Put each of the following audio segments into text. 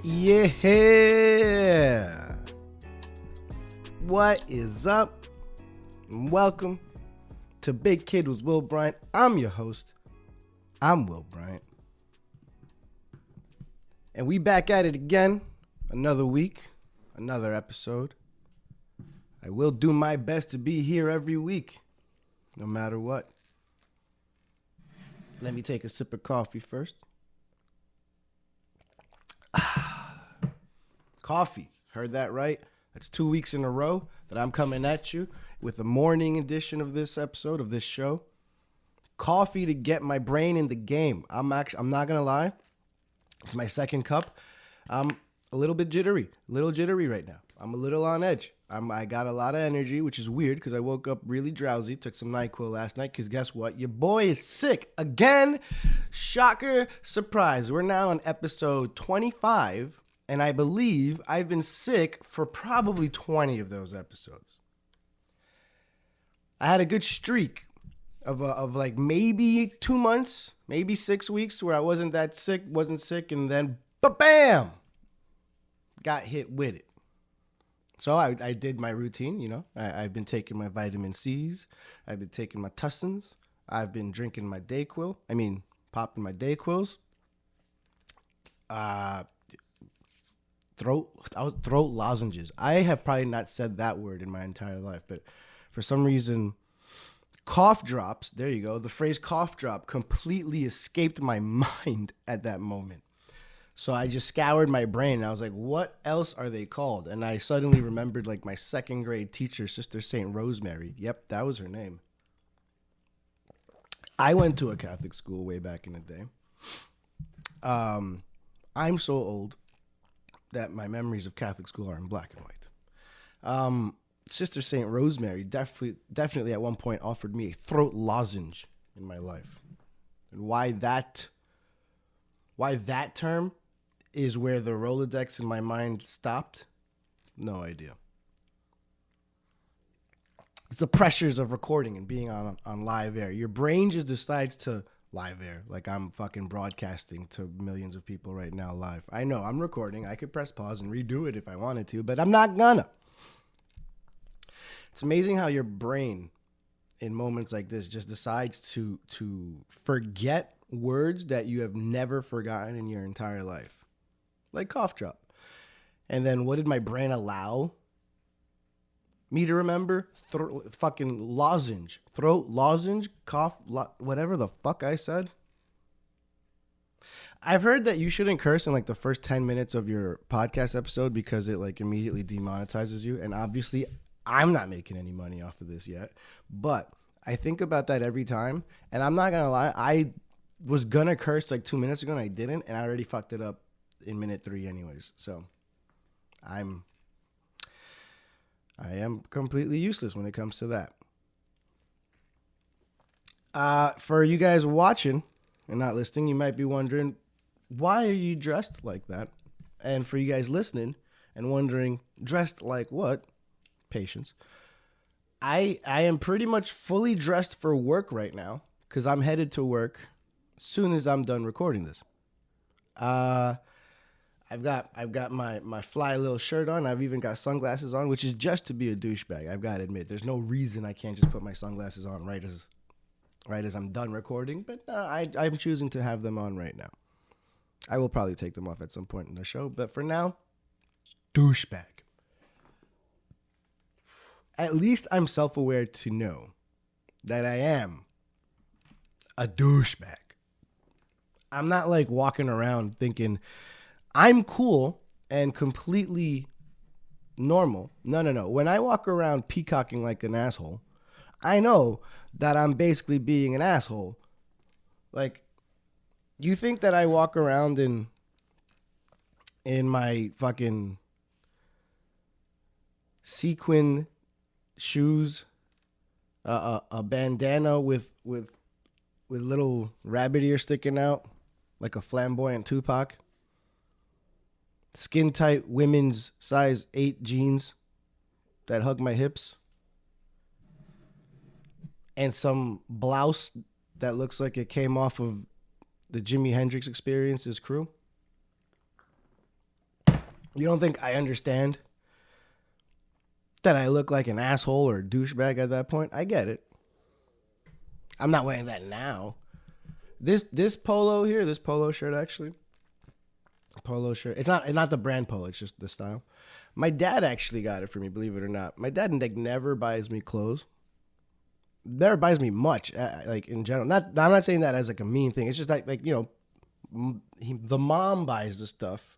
Yeah. What is up? Welcome to Big Kid with Will Bryant. I'm your host. I'm Will Bryant. And we back at it again. Another week, another episode. I will do my best to be here every week, no matter what. Let me take a sip of coffee first. Coffee. Heard that right? That's 2 weeks in a row that I'm coming at you with the morning edition of this episode of this show. Coffee to get my brain in the game. I'm not gonna lie. It's my second cup. I'm a little bit jittery right now. I'm a little on edge. I got a lot of energy, which is weird because I woke up really drowsy. Took some NyQuil last night because guess what? Your boy is sick again. Shocker, surprise. We're now on episode 25. And I believe I've been sick for probably 20 of those episodes. I had a good streak of like maybe 2 months, maybe 6 weeks where I wasn't sick, and then bam, got hit with it. So I did my routine, you know. I've been taking my vitamin C's. I've been taking my Tussins. I've been drinking my Dayquil. Popping my Dayquils. Throat lozenges. I have probably not said that word in my entire life, but for some reason, cough drops, there you go. The phrase cough drop completely escaped my mind at that moment. So I just scoured my brain and I was like, what else are they called? And I suddenly remembered like my second grade teacher, Sister St. Rosemary. Yep, that was her name. I went to a Catholic school way back in the day. I'm so old that my memories of Catholic school are in black and white. Sister St. Rosemary definitely at one point offered me a throat lozenge in my life. And why that term is where the Rolodex in my mind stopped, no idea. It's the pressures of recording and being on live air. Your brain just decides to live air, like I'm fucking broadcasting to millions of people right now live. I know I'm recording. I could press pause and redo it if I wanted to, but I'm not gonna. It's amazing how your brain in moments like this just decides to forget words that you have never forgotten in your entire life. Like cough drop. And then what did my brain allow me to remember? Fucking lozenge. Throat lozenge, cough, whatever the fuck I said. I've heard that you shouldn't curse in like the first 10 minutes of your podcast episode because it like immediately demonetizes you. And obviously I'm not making any money off of this yet. But I think about that every time. And I'm not going to lie. I was going to curse like 2 minutes ago and I didn't. And I already fucked it up in minute 3 anyways. So I am completely useless when it comes to that. For you guys watching and not listening, you might be wondering, why are you dressed like that? And for you guys listening and wondering, dressed like what? Patience. I am pretty much fully dressed for work right now because I'm headed to work as soon as I'm done recording this. I've got my fly little shirt on. I've even got sunglasses on, which is just to be a douchebag. I've got to admit, there's no reason I can't just put my sunglasses on right as I'm done recording. But I'm choosing to have them on right now. I will probably take them off at some point in the show. But for now, douchebag. At least I'm self-aware to know that I am a douchebag. I'm not like walking around thinking I'm cool and completely normal. No. When I walk around peacocking like an asshole, I know that I'm basically being an asshole. Like, you think that I walk around in my fucking sequin shoes, a bandana with little rabbit ears sticking out like a flamboyant Tupac? Skin tight women's size 8 jeans that hug my hips, and some blouse that looks like it came off of the Jimi Hendrix Experience's Crew. You don't think I understand that I look like an asshole or a douchebag at that point? I get it. I'm not wearing that now. This polo here, this polo shirt actually, polo shirt. It's not the brand polo. It's just the style. My dad actually got it for me. Believe it or not, my dad like never buys me clothes. Never buys me much, like in general. I'm not saying that as like a mean thing. It's just like you know, the mom buys the stuff,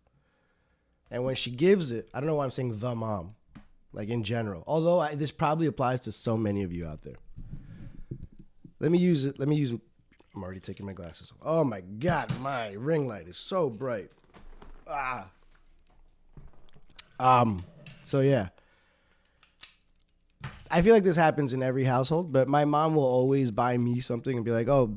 and when she gives it, I don't know why I'm saying the mom, like in general. Although this probably applies to so many of you out there. Let me use it. I'm already taking my glasses off. Oh my God, my ring light is so bright. So yeah. I feel like this happens in every household, but my mom will always buy me something and be like, "Oh,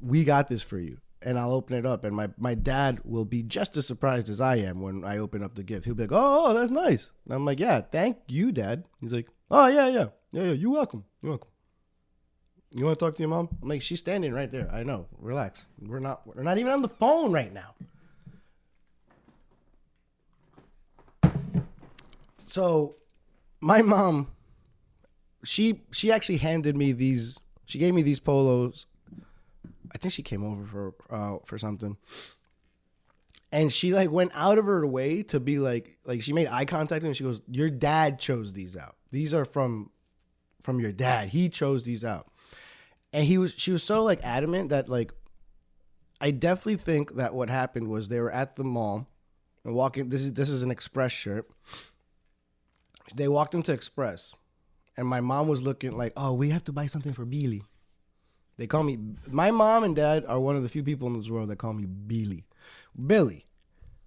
we got this for you." And I'll open it up, and my dad will be just as surprised as I am when I open up the gift. He'll be like, "Oh, that's nice." And I'm like, "Yeah, thank you, Dad." He's like, "Oh, yeah. You're welcome. You're welcome. You want to talk to your mom?" I'm like, "She's standing right there. I know. Relax. We're not even on the phone right now." So, my mom, she actually handed me these. She gave me these polos. I think she came over for something, and she like went out of her way to be like she made eye contact with me. And she goes, "Your dad chose these out. These are from your dad. He chose these out." And she was so like adamant that like, I definitely think that what happened was they were at the mall and walking. This is an Express shirt. They walked into Express, and my mom was looking like, "Oh, we have to buy something for Billy." They call me. My mom and dad are one of the few people in this world that call me Billy,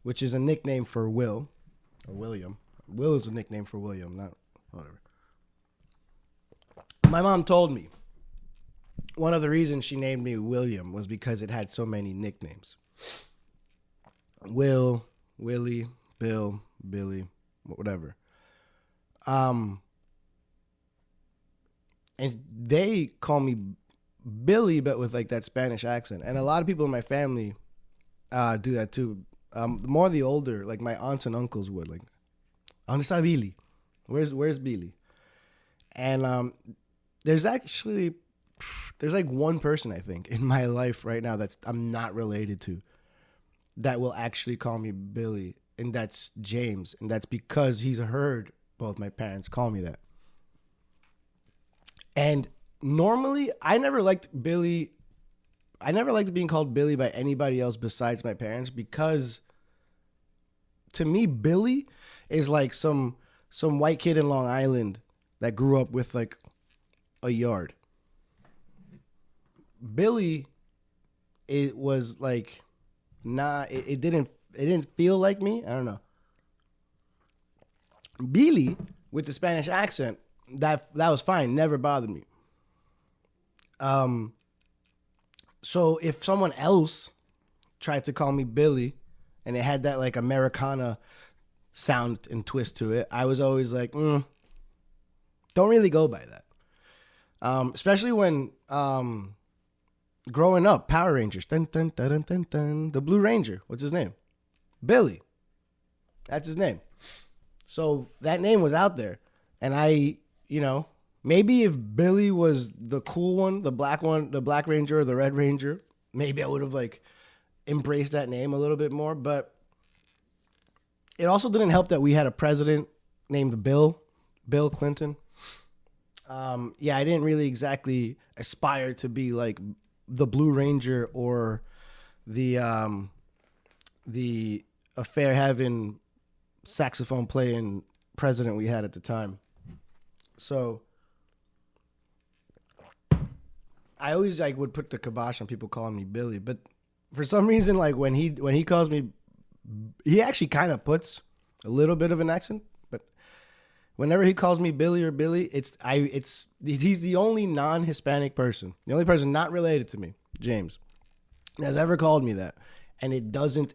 which is a nickname for Will or William. Will is a nickname for William, not whatever. My mom told me one of the reasons she named me William was because it had so many nicknames. Will, Willie, Bill, Billy, whatever. And they call me Billy, but with like that Spanish accent. And a lot of people in my family do that too. More the older, like my aunts and uncles would like, "¿Dónde está Billy? Where's Billy?" And there's like one person I think in my life right now that I'm not related to that will actually call me Billy, and that's James, and that's because he's heard both my parents call me that. And normally, I never liked Billy. I never liked being called Billy by anybody else besides my parents, because to me, Billy is like some white kid in Long Island that grew up with like a yard. Billy, it was like, it didn't feel like me. I don't know. Billy with the Spanish accent, that was fine, never bothered me. So if someone else tried to call me Billy and it had that like Americana sound and twist to it, I was always like, don't really go by that. Especially when growing up, Power Rangers, dun, dun, dun, dun, dun, dun, the Blue Ranger, what's his name? Billy. That's his name. So that name was out there. And I, maybe if Billy was the cool one, the Black Ranger or the Red Ranger, maybe I would have like embraced that name a little bit more. But it also didn't help that we had a president named Bill Clinton. I didn't really exactly aspire to be like the Blue Ranger or the affair having saxophone playing president we had at the time. So I always like would put the kibosh on people calling me Billy, but for some reason, like when he calls me, he actually kind of puts a little bit of an accent. But whenever he calls me Billy or Billy, he's the only non-Hispanic person, the only person not related to me, James, has ever called me that, and it doesn't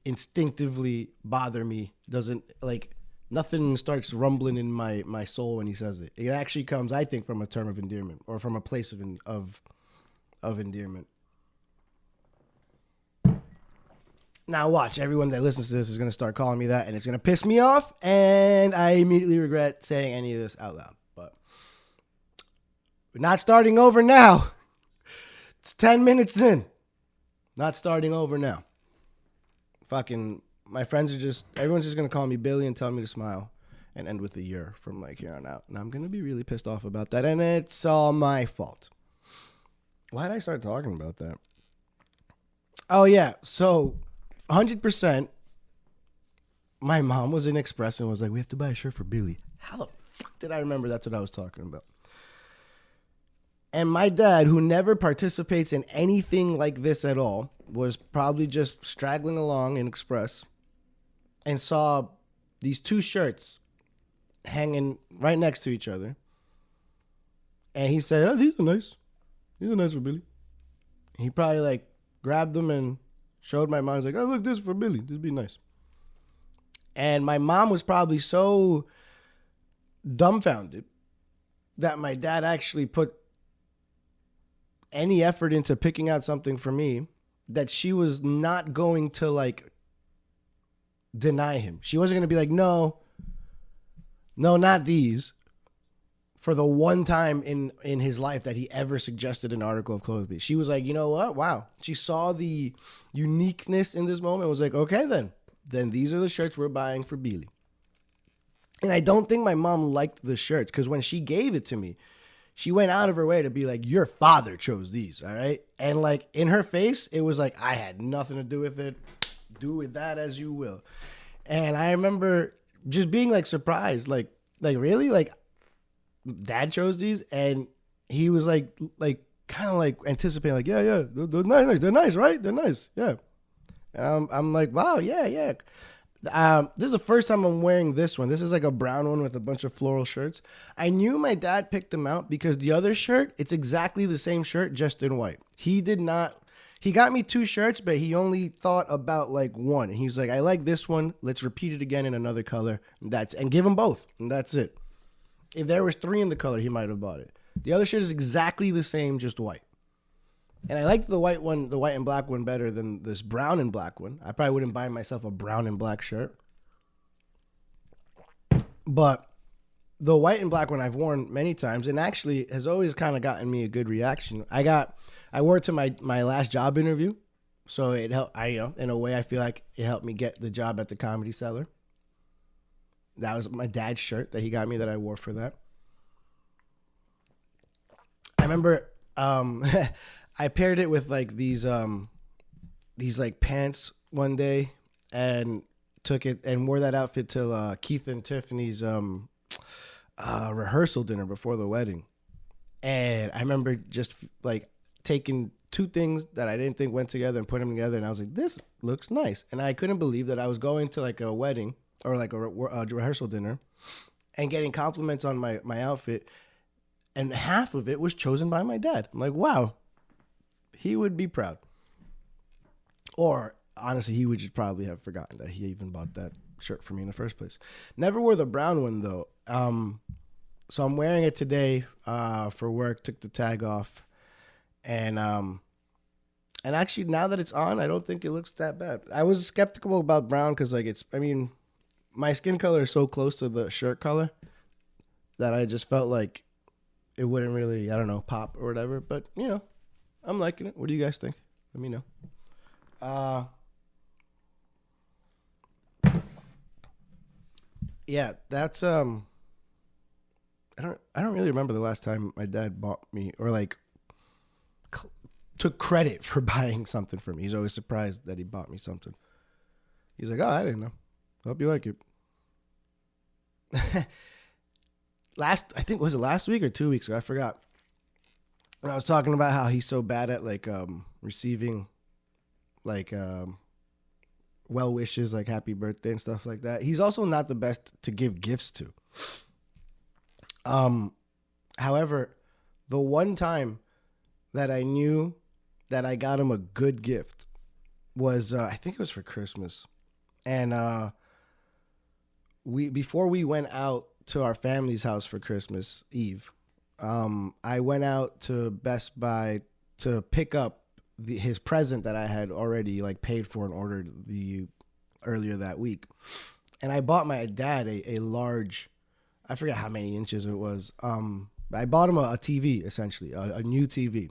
instinctively bother me. Doesn't like. Nothing starts rumbling in my soul when he says it. It actually comes, I think, from a term of endearment or from a place of endearment. Now watch, everyone that listens to this is going to start calling me that, and it's going to piss me off, and I immediately regret saying any of this out loud. But we're not starting over now. It's 10 minutes in. Not starting over now. Fucking, my friends are just, everyone's just going to call me Billy and tell me to smile and end with a year from like here on out. And I'm going to be really pissed off about that, and it's all my fault. Why did I start talking about that? Oh, yeah. So 100%, my mom was in Express and was like, we have to buy a shirt for Billy. How the fuck did I remember that's what I was talking about? And my dad, who never participates in anything like this at all, was probably just straggling along in Express and saw these two shirts hanging right next to each other. And he said, oh, these are nice. These are nice for Billy. He probably like grabbed them and showed my mom. He's like, oh, look, this is for Billy. This would be nice. And my mom was probably so dumbfounded that my dad actually put any effort into picking out something for me that she was not going to like deny him. She wasn't going to be like, no, not these. For the one time in his life that he ever suggested an article of clothing. She was like, you know what? Wow. She saw the uniqueness in this moment and was like, okay, then these are the shirts we're buying for Billy. And I don't think my mom liked the shirts because when she gave it to me, she went out of her way to be like, your father chose these, all right? And like in her face, it was like, I had nothing to do with it. Do with that as you will. And I remember just being like surprised, like really? Like, Dad chose these, and he was like kind of like anticipating, like, yeah, they're nice, right? They're nice, yeah. And I'm like, wow, yeah. This is the first time I'm wearing this one. This is like a brown one with a bunch of floral shirts. I knew my dad picked them out because the other shirt, it's exactly the same shirt, just in white. He got me two shirts, but he only thought about like one. And he was like, I like this one. Let's repeat it again in another color. And give them both. And that's it. If there was three in the color, he might have bought it. The other shirt is exactly the same, just white. And I like the white one, the white and black one, better than this brown and black one. I probably wouldn't buy myself a brown and black shirt. But the white and black one I've worn many times and actually has always kind of gotten me a good reaction. I wore it to my last job interview. So it helped, in a way, I feel like it helped me get the job at the Comedy Cellar. That was my dad's shirt that he got me that I wore for that. I remember I paired it with like these like pants one day and took it and wore that outfit to Keith and Tiffany's rehearsal dinner before the wedding. And I remember just like taking two things that I didn't think went together and putting them together, and I was like, this looks nice. And I couldn't believe that I was going to like a wedding or like a rehearsal dinner and getting compliments on my outfit, and half of it was chosen by my dad. I'm like, wow, he would be proud. Or honestly, he would just probably have forgotten that he even bought that shirt for me in the first place. Never wore the brown one though. So I'm wearing it today for work, took the tag off, and actually now that it's on, I don't think it looks that bad. I was skeptical about brown because like my skin color is so close to the shirt color that I just felt like it wouldn't really, I don't know, pop or whatever. But, I'm liking it. What do you guys think? Let me know. Yeah, that's, I don't really remember the last time my dad bought me or like took credit for buying something for me. He's always surprised that he bought me something. He's like, oh, I didn't know. Hope you like it. I think, was it last week or 2 weeks ago? I forgot. And I was talking about how he's so bad at like receiving like well wishes, like happy birthday and stuff like that. He's also not the best to give gifts to. However, the one time that I knew that I got him a good gift was I think it was for Christmas. And before we went out to our family's house for Christmas Eve, I went out to Best Buy to pick up his present that I had already like paid for and ordered the earlier that week. And I bought my dad a large, I forget how many inches it was. I bought him a TV, essentially, a new TV.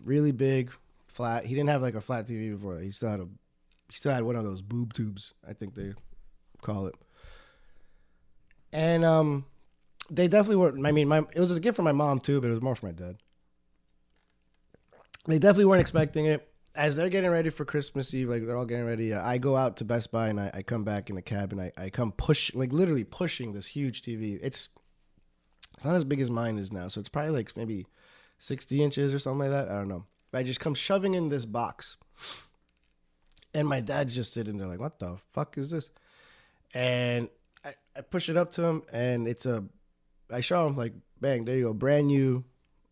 Really big, flat. He didn't have like a flat TV before that. He still had one of those boob tubes, I think they call it. And they definitely were, I mean, it was a gift for my mom too, but it was more for my dad. They definitely weren't expecting it. As they're getting ready for Christmas Eve, like they're all getting ready, I go out to Best Buy and I come back in a cab and I come literally pushing this huge TV. It's not as big as mine is now, so it's probably like maybe 60 inches or something like that. I don't know. But I just come shoving in this box. And my dad's just sitting there like, what the fuck is this? And I push it up to him and I show him like, bang, there you go, brand new,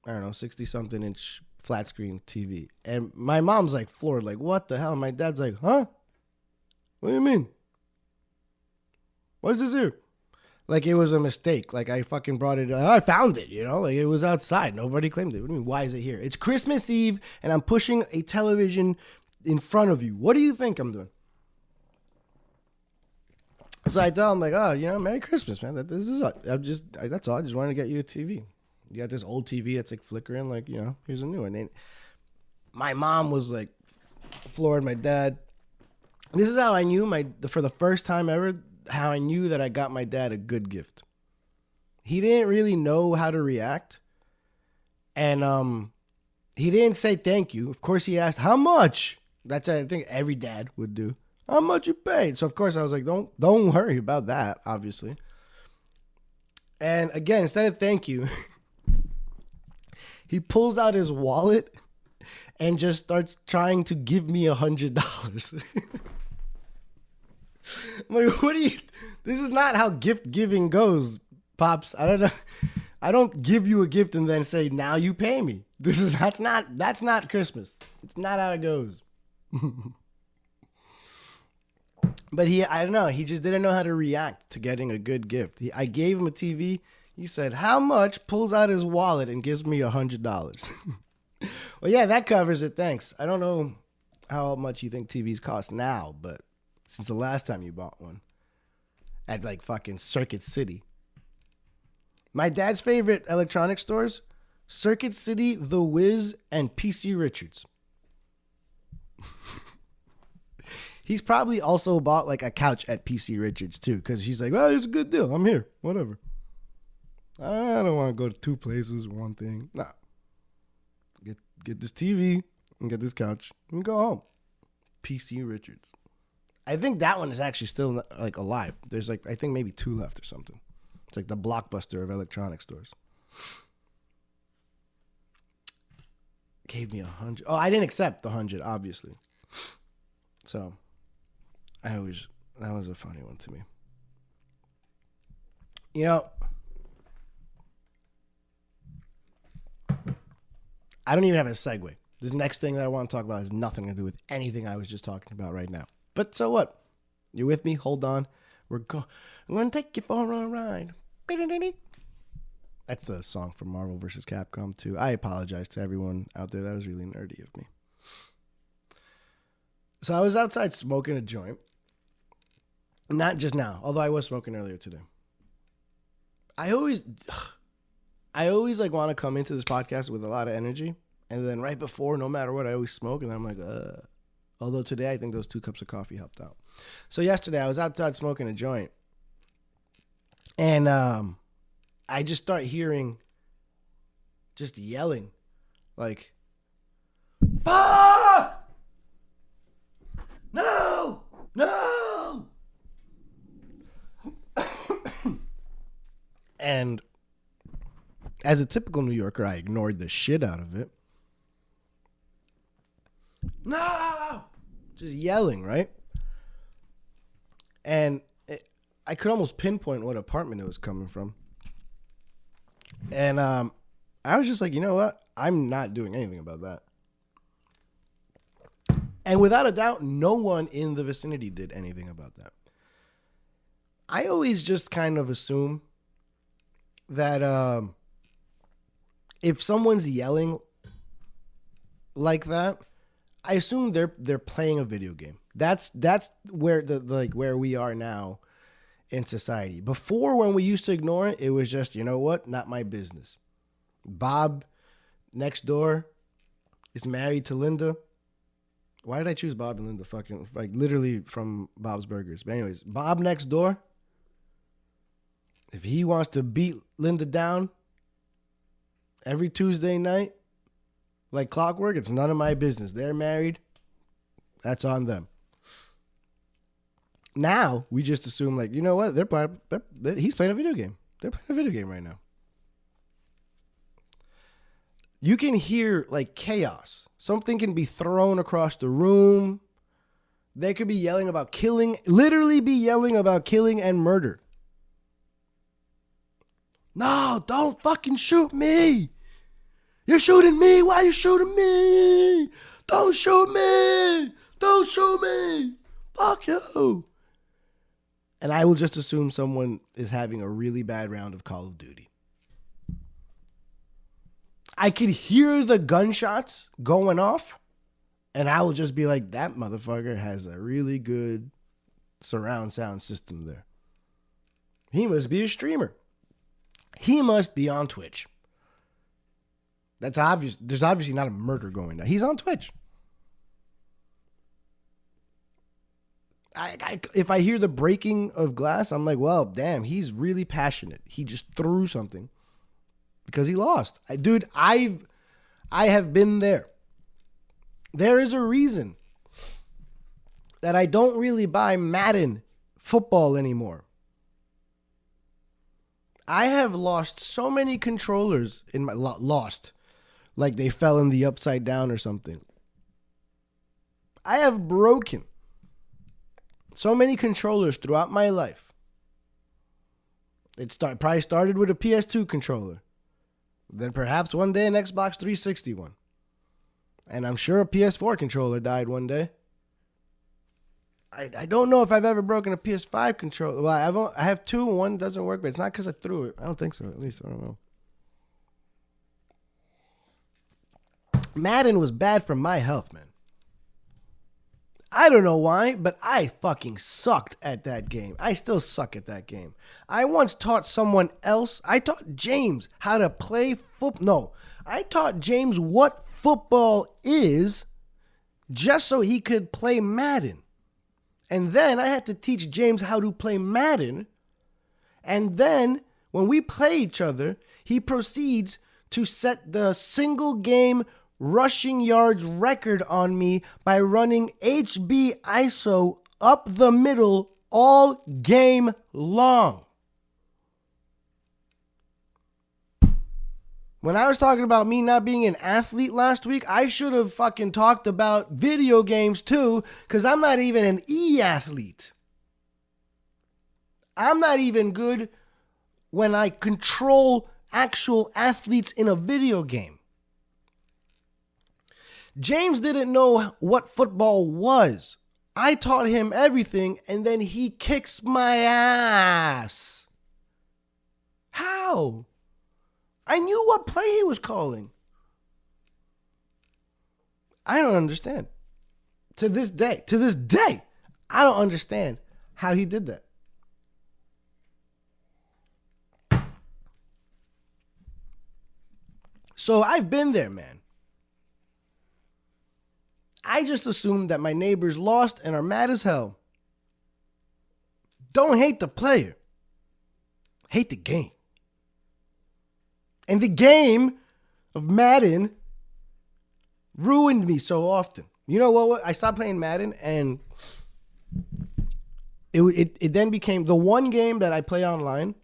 I don't know, 60-something inch flat screen TV. And my mom's like floored, like, what the hell? And my dad's like, huh? What do you mean? What's this here? Like it was a mistake. Like I fucking brought it. I found it, like it was outside. Nobody claimed it. What do you mean, why is it here? It's Christmas Eve and I'm pushing a television in front of you. What do you think I'm doing? So I tell him like, oh, Merry Christmas, man. That's all. I just wanted to get you a TV. You got this old TV that's like flickering, like, here's a new one. And my mom was like floored. My dad. This is how I knew for the first time ever, how I knew that I got my dad a good gift. He didn't really know how to react. And he didn't say thank you. Of course, he asked, how much? That's I think every dad would do. How much you paid? So, of course, I was like, don't worry about that, obviously. And again, instead of thank you, he pulls out his wallet and just starts trying to give me $100. I'm like, what do you... This is not how gift giving goes, Pops. I don't know. I don't give you a gift and then say, now you pay me. That's not Christmas. It's not how it goes. But I don't know. He just didn't know how to react to getting a good gift. I gave him a TV. He said, how much? Pulls out his wallet and gives me $100. Well, yeah, that covers it. Thanks. I don't know how much you think TVs cost now, but since the last time you bought one at like fucking Circuit City. My dad's favorite electronic stores, Circuit City, The Wiz, and PC Richards. He's probably also bought like a couch at PC Richards too, because he's like, well, it's a good deal. I'm here. Whatever. I don't want to go to two places, one thing. Nah. Get this TV and get this couch and go home. PC Richards. I think that one is actually still like alive. There's like, I think maybe 2 left or something. It's like the Blockbuster of electronic stores. Gave me $100. Oh, I didn't accept the $100, obviously. So, that was a funny one to me. I don't even have a segue. This next thing that I want to talk about has nothing to do with anything I was just talking about right now. But so what? You're with me? Hold on. I'm going to take you for a ride. That's the song from Marvel vs. Capcom 2. I apologize to everyone out there. That was really nerdy of me. So I was outside smoking a joint. Not just now, although I was smoking earlier today. I always like want to come into this podcast with a lot of energy. And then right before, no matter what, I always smoke. And I'm like, Although today I think those 2 cups of coffee helped out. So yesterday I was outside smoking a joint. And I just start hearing just yelling. Like, fuck! No! No! And as a typical New Yorker, I ignored the shit out of it. No! Just yelling, right? And I could almost pinpoint what apartment it was coming from. And I was just like, you know what? I'm not doing anything about that. And without a doubt, no one in the vicinity did anything about that. I always just kind of assume that if someone's yelling like that, I assume they're playing a video game. That's where where we are now in society. Before, when we used to ignore it, it was just, you know what? Not my business. Bob next door is married to Linda. Why did I choose Bob and Linda? Fucking, like, literally from Bob's Burgers. But anyways, Bob next door, if he wants to beat Linda down every Tuesday night, like clockwork, it's none of my business. They're married. That's on them. Now, we just assume, like, you know what? He's playing a video game. They're playing a video game right now. You can hear, like, chaos. Something can be thrown across the room. They could be yelling about killing, literally be yelling about killing and murder. No, don't fucking shoot me. You're shooting me. Why are you shooting me? Don't shoot me. Don't shoot me. Fuck you. And I will just assume someone is having a really bad round of Call of Duty. I could hear the gunshots going off, and I will just be like, that motherfucker has a really good surround sound system there. He must be a streamer. He must be on Twitch. That's obvious. There's obviously not a murder going on. He's on Twitch. If I hear the breaking of glass, I'm like, well, damn, he's really passionate. He just threw something because he lost. I have been there. There is a reason that I don't really buy Madden football anymore. I have lost so many controllers in my lost, like they fell in the upside down or something. I have broken so many controllers throughout my life. It probably started with a PS2 controller. Then perhaps one day an Xbox 360 one. And I'm sure a PS4 controller died one day. I don't know if I've ever broken a PS5 controller. Well, I have two. One doesn't work, but it's not because I threw it. I don't think so, at least. I don't know. Madden was bad for my health, man. I don't know why, but I fucking sucked at that game. I still suck at that game. I once taught someone else. I taught James how to play football. No, I taught James what football is just so he could play Madden. And then I had to teach James how to play Madden. And then when we play each other, he proceeds to set the single game rushing yards record on me by running HB ISO up the middle all game long. When I was talking about me not being an athlete last week, I should have fucking talked about video games too, because I'm not even an e-athlete. I'm not even good when I control actual athletes in a video game. James didn't know what football was. I taught him everything, and then he kicks my ass. How? I knew what play he was calling. I don't understand. To this day, I don't understand how he did that. So I've been there, man. I just assumed that my neighbors lost and are mad as hell. Don't hate the player. Hate the game. And the game of Madden ruined me so often. You know what? I stopped playing Madden, and it then became the one game that I play online,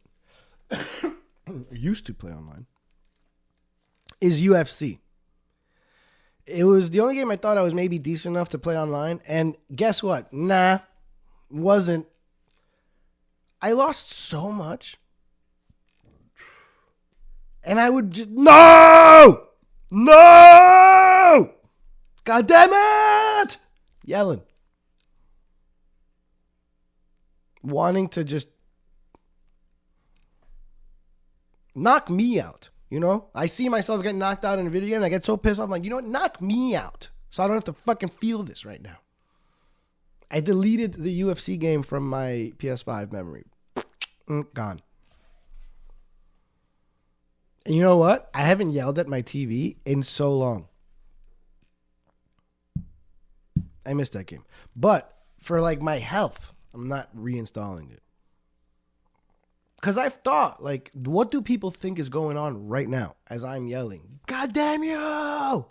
used to play online, is UFC. It was the only game I thought I was maybe decent enough to play online. And guess what? Nah, wasn't. I lost so much. And I would just, no! God damn it! Yelling. Wanting to just knock me out. You know, I see myself getting knocked out in a video game and I get so pissed off. I'm like, you know what? Knock me out. So I don't have to fucking feel this right now. I deleted the UFC game from my PS5 memory. Gone. And you know what? I haven't yelled at my TV in so long. I missed that game. But for like my health, I'm not reinstalling it. Because I've thought, like, what do people think is going on right now as I'm yelling? God damn you!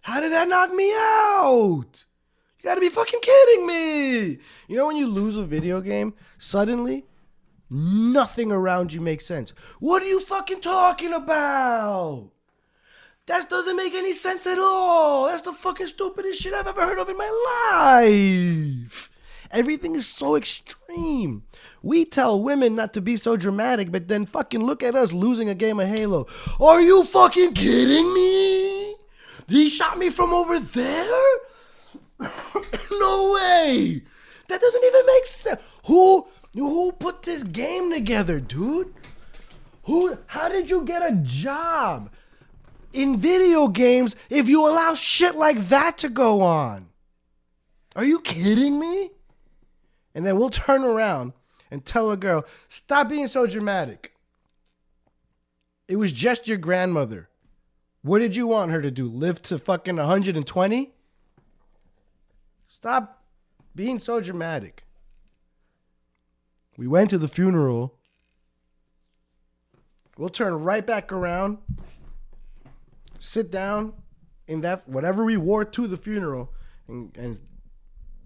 How did that knock me out? You gotta be fucking kidding me. You know when you lose a video game, suddenly nothing around you makes sense. What are you fucking talking about? That doesn't make any sense at all. That's the fucking stupidest shit I've ever heard of in my life. Everything is so extreme. We tell women not to be so dramatic, but then fucking look at us losing a game of Halo. Are you fucking kidding me? He shot me from over there? No way. That doesn't even make sense. Who put this game together, dude? How did you get a job in video games if you allow shit like that to go on? Are you kidding me? And then we'll turn around and tell a girl, stop being so dramatic. It was just your grandmother. What did you want her to do? Live to fucking 120? Stop being so dramatic. We went to the funeral. We'll turn right back around. Sit down in that whatever we wore to the funeral and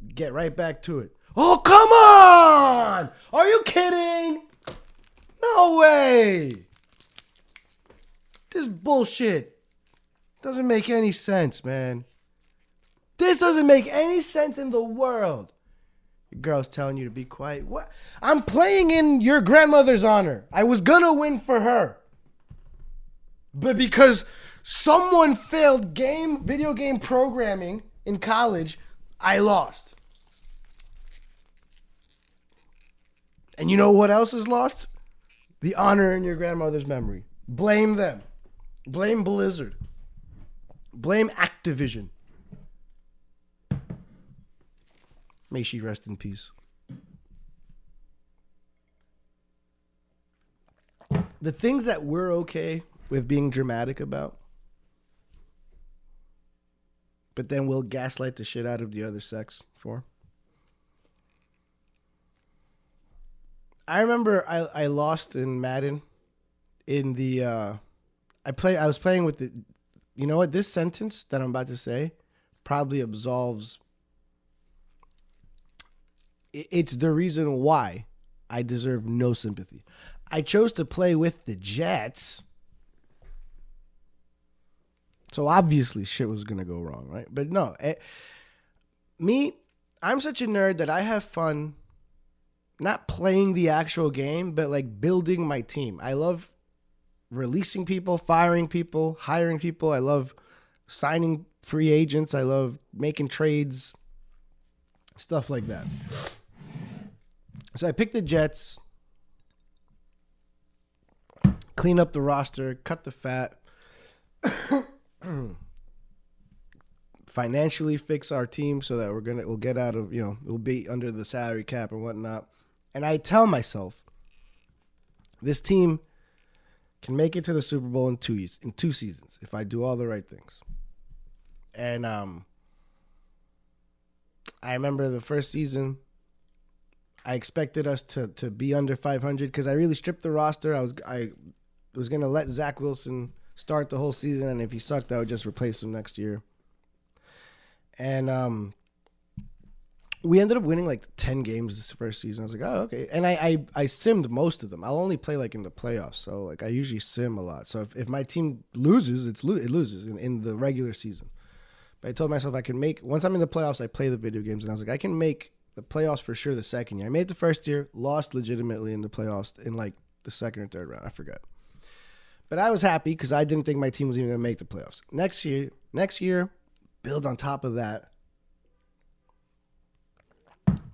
get right back to it. Oh, come on! Are you kidding? No way! This bullshit doesn't make any sense, man. This doesn't make any sense in the world. Your girl's telling you to be quiet. What? I'm playing in your grandmother's honor. I was gonna win for her. But because someone failed video game programming in college, I lost. And you know what else is lost? The honor in your grandmother's memory. Blame them. Blame Blizzard. Blame Activision. May she rest in peace. The things that we're okay with being dramatic about, but then we'll gaslight the shit out of the other sex for. I remember I lost in Madden in the I was playing with the, you know what, this sentence that I'm about to say probably absolves, it's the reason why I deserve no sympathy. I chose to play with the Jets, so obviously shit was gonna go wrong, right? But no, I'm such a nerd that I have fun not playing the actual game, but like building my team. I love releasing people, firing people, hiring people. I love signing free agents. I love making trades, stuff like that. So I picked the Jets, clean up the roster, cut the fat, financially fix our team so that we'll get out of, we'll be under the salary cap and whatnot. And I tell myself, this team can make it to the Super Bowl in 2 seasons if I do all the right things. And I remember the first season, I expected us to be under 500 because I really stripped the roster. I was gonna let Zach Wilson start the whole season, and if he sucked, I would just replace him next year. And we ended up winning like 10 games this first season. I was like, oh, okay. And I simmed most of them. I'll only play like in the playoffs. So like I usually sim a lot. So if my team loses, it loses in the regular season. But I told myself I can make, once I'm in the playoffs, I play the video games. And I was like, I can make the playoffs for sure the second year. I made it the first year, lost legitimately in the playoffs in like the second or third round. I forgot. But I was happy because I didn't think my team was even going to make the playoffs. Next year, build on top of that.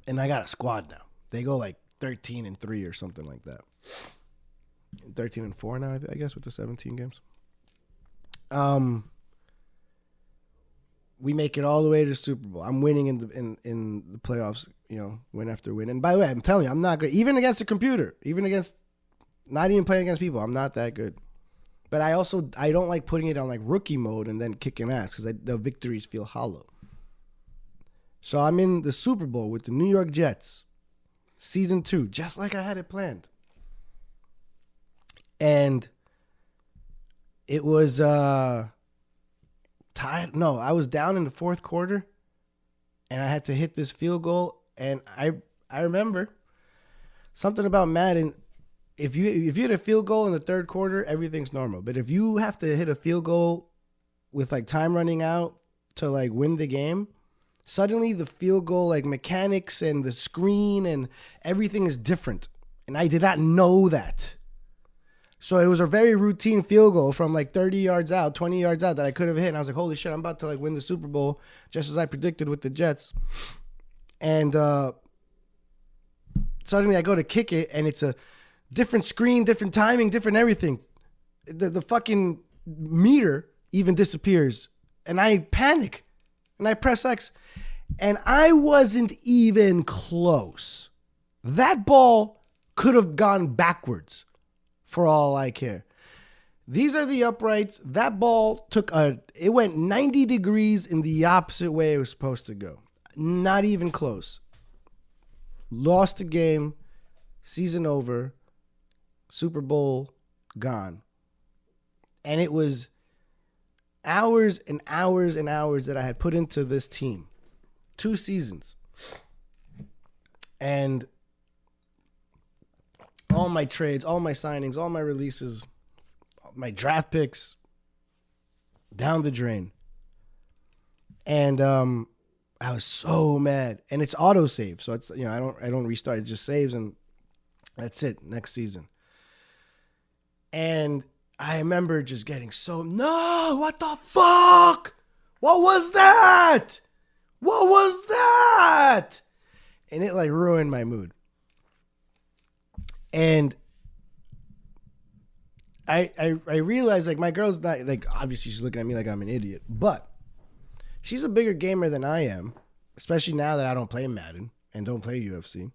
And I got a squad now. They go like 13-3 or something like that. 13-4 now, I guess, with the 17 games. we make it all the way to the Super Bowl. I'm winning in the playoffs, win after win. And by the way, I'm telling you, I'm not good. Even against the computer, not even playing against people, I'm not that good. But I don't like putting it on like rookie mode and then kicking ass because the victories feel hollow. So I'm in the Super Bowl with the New York Jets, season 2, just like I had it planned. And it was tied. No, I was down in the fourth quarter, and I had to hit this field goal. And I remember something about Madden. If you hit a field goal in the third quarter, everything's normal. But if you have to hit a field goal with like time running out to like win the game, suddenly the field goal like mechanics and the screen and everything is different. And I did not know that. So it was a very routine field goal from like 30 yards out, 20 yards out that I could have hit. And I was like, holy shit, I'm about to like win the Super Bowl just as I predicted with the Jets. And suddenly I go to kick it and it's a different screen, different timing, different everything. The fucking meter even disappears. And I panic. And I press X. And I wasn't even close. That ball could have gone backwards for all I care. These are the uprights. That ball it went 90 degrees in the opposite way it was supposed to go. Not even close. Lost the game. Season over. Super Bowl gone. And it was hours and hours and hours that I had put into this team. 2 seasons. And all my trades, all my signings, all my releases, my draft picks, down the drain. And I was so mad. And it's autosave, so it's I don't restart. It just saves and that's it. Next season. And I remember just getting no, what the fuck? What was that? What was that? And it like ruined my mood. And I realized like my girl's not like, obviously she's looking at me like I'm an idiot, but she's a bigger gamer than I am, especially now that I don't play Madden and don't play UFC.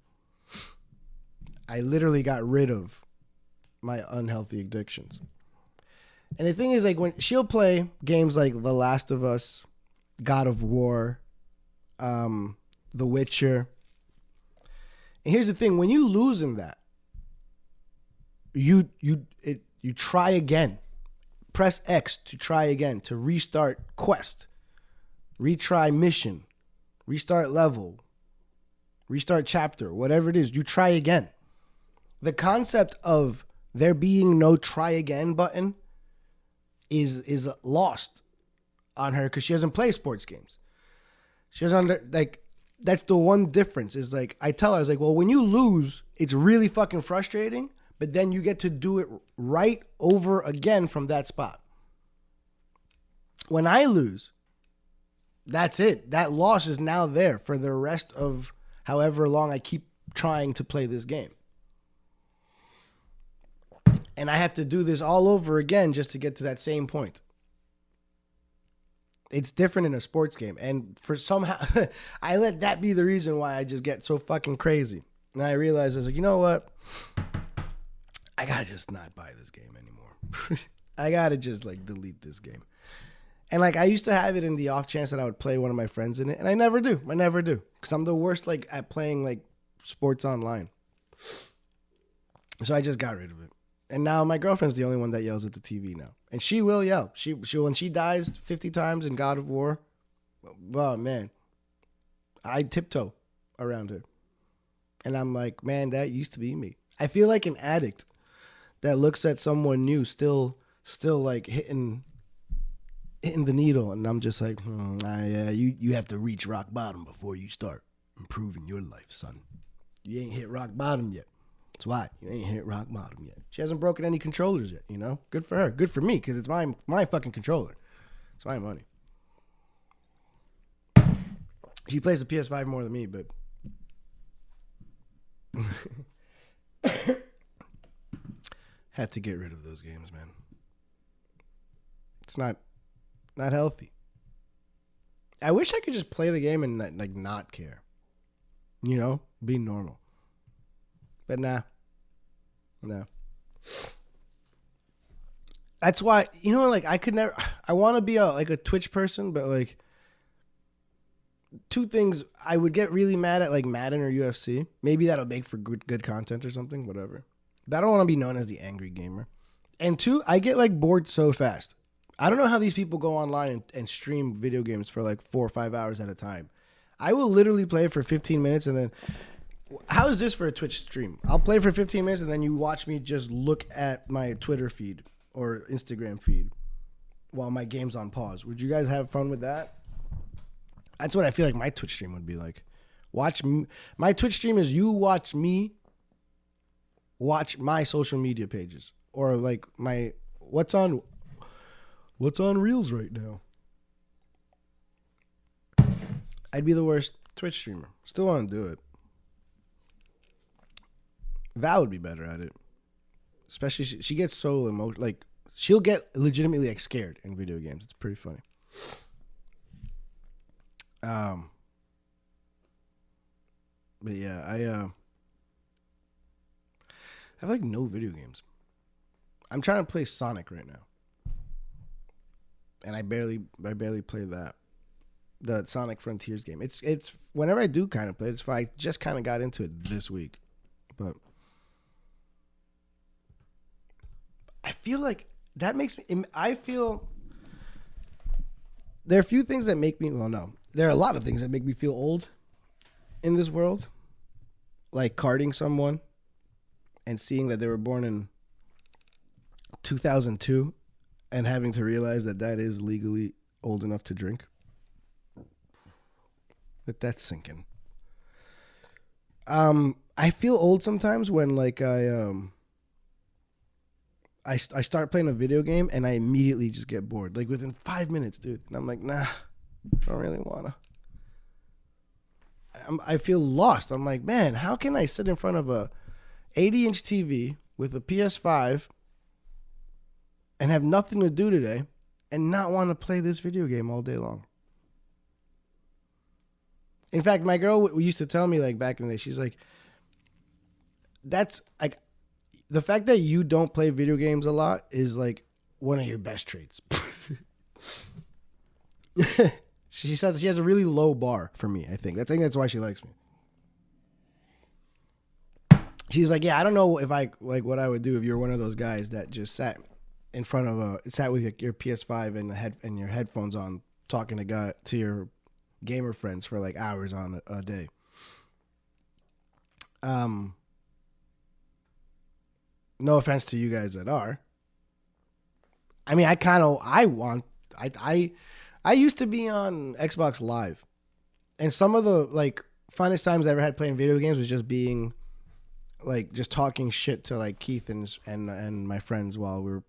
I literally got rid of my unhealthy addictions. And the thing is, like, when she'll play games like The Last of Us, God of War, The Witcher. And here's the thing: when you lose in that, you try again. Press X to try again, to restart quest, retry mission, restart level, restart chapter, whatever it is. You try again. The concept of there being no try again button is lost on her because she doesn't play sports games. She doesn't that's the one difference is like, I tell her, I was like, well, when you lose, it's really fucking frustrating, but then you get to do it right over again from that spot. When I lose, that's it. That loss is now there for the rest of however long I keep trying to play this game. And I have to do this all over again just to get to that same point. It's different in a sports game. And for somehow, I let that be the reason why I just get so fucking crazy. And I realized, I was like, you know what? I gotta just not buy this game anymore. I gotta just like delete this game. And like I used to have it in the off chance that I would play one of my friends in it. And I never do. Because I'm the worst like at playing like sports online. So I just got rid of it. And now my girlfriend's the only one that yells at the TV now. And she will yell. She when she dies 50 times in God of War, oh man, I tiptoe around her. And I'm like, man, that used to be me. I feel like an addict that looks at someone new still like hitting the needle. And I'm just like, you have to reach rock bottom before you start improving your life, son. You ain't hit rock bottom yet. That's why you ain't hit rock bottom yet. She hasn't broken any controllers yet, you know? Good for her. Good for me, because it's my fucking controller. It's my money. She plays the PS5 more than me, but had to get rid of those games, man. It's not healthy. I wish I could just play the game and like not care. You know, be normal. But nah. No. That's why, you know, like I could never. I want to be like a Twitch person, but like two things. I would get really mad at like Madden or UFC. Maybe that'll make for good content or something. Whatever. But I don't want to be known as the angry gamer. And two, I get like bored so fast. I don't know how these people go online and stream video games for like 4 or 5 hours at a time. I will literally play for 15 minutes and then. How is this for a Twitch stream? I'll play for 15 minutes and then you watch me just look at my Twitter feed or Instagram feed while my game's on pause. Would you guys have fun with that? That's what I feel like my Twitch stream would be like. My Twitch stream is you watch me watch my social media pages or like my what's on Reels right now. I'd be the worst Twitch streamer. Still want to do it. Val would be better at it. Especially she gets so emotional. Like she'll get legitimately like scared in video games. It's pretty funny. But yeah, I have like no video games. I'm trying to play Sonic right now. And I barely play that. The Sonic Frontiers game. It's whenever I do kind of play, it's fine. I just kind of got into it this week. But I feel like that makes me. I feel there are a few things that make me. Well, no, there are a lot of things that make me feel old in this world, like carding someone and seeing that they were born in 2002 and having to realize that that is legally old enough to drink. Let that sink in. I feel old sometimes when like I start playing a video game and I immediately just get bored. Like within 5 minutes, dude. And I'm like, nah, I don't really want to. I feel lost. I'm like, man, how can I sit in front of a 80-inch TV with a PS5 and have nothing to do today and not want to play this video game all day long? In fact, my girl used to tell me like back in the day, she's like, that's like, the fact that you don't play video games a lot is like one of your best traits. She says she has a really low bar for me, I think. That's why she likes me. She's like, yeah, I don't know if I like what I would do if you're one of those guys that just sat in front of sat with your PS5 and your headphones on talking to your gamer friends for like hours on a day. No offense to you guys that are. I mean, I used to be on Xbox Live. And some of the like funnest times I ever had playing video games was just being like just talking shit to like Keith and my friends while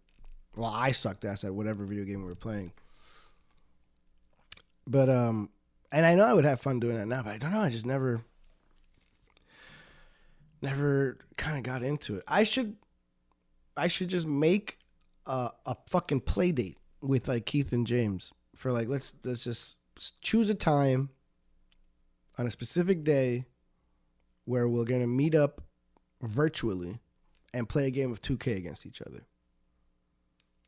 I sucked ass at whatever video game we were playing. But and I know I would have fun doing that now, but I don't know, I just never kind of got into it. I should just make a fucking play date with like Keith and James for like let's just choose a time on a specific day where we're gonna meet up virtually and play a game of 2K against each other.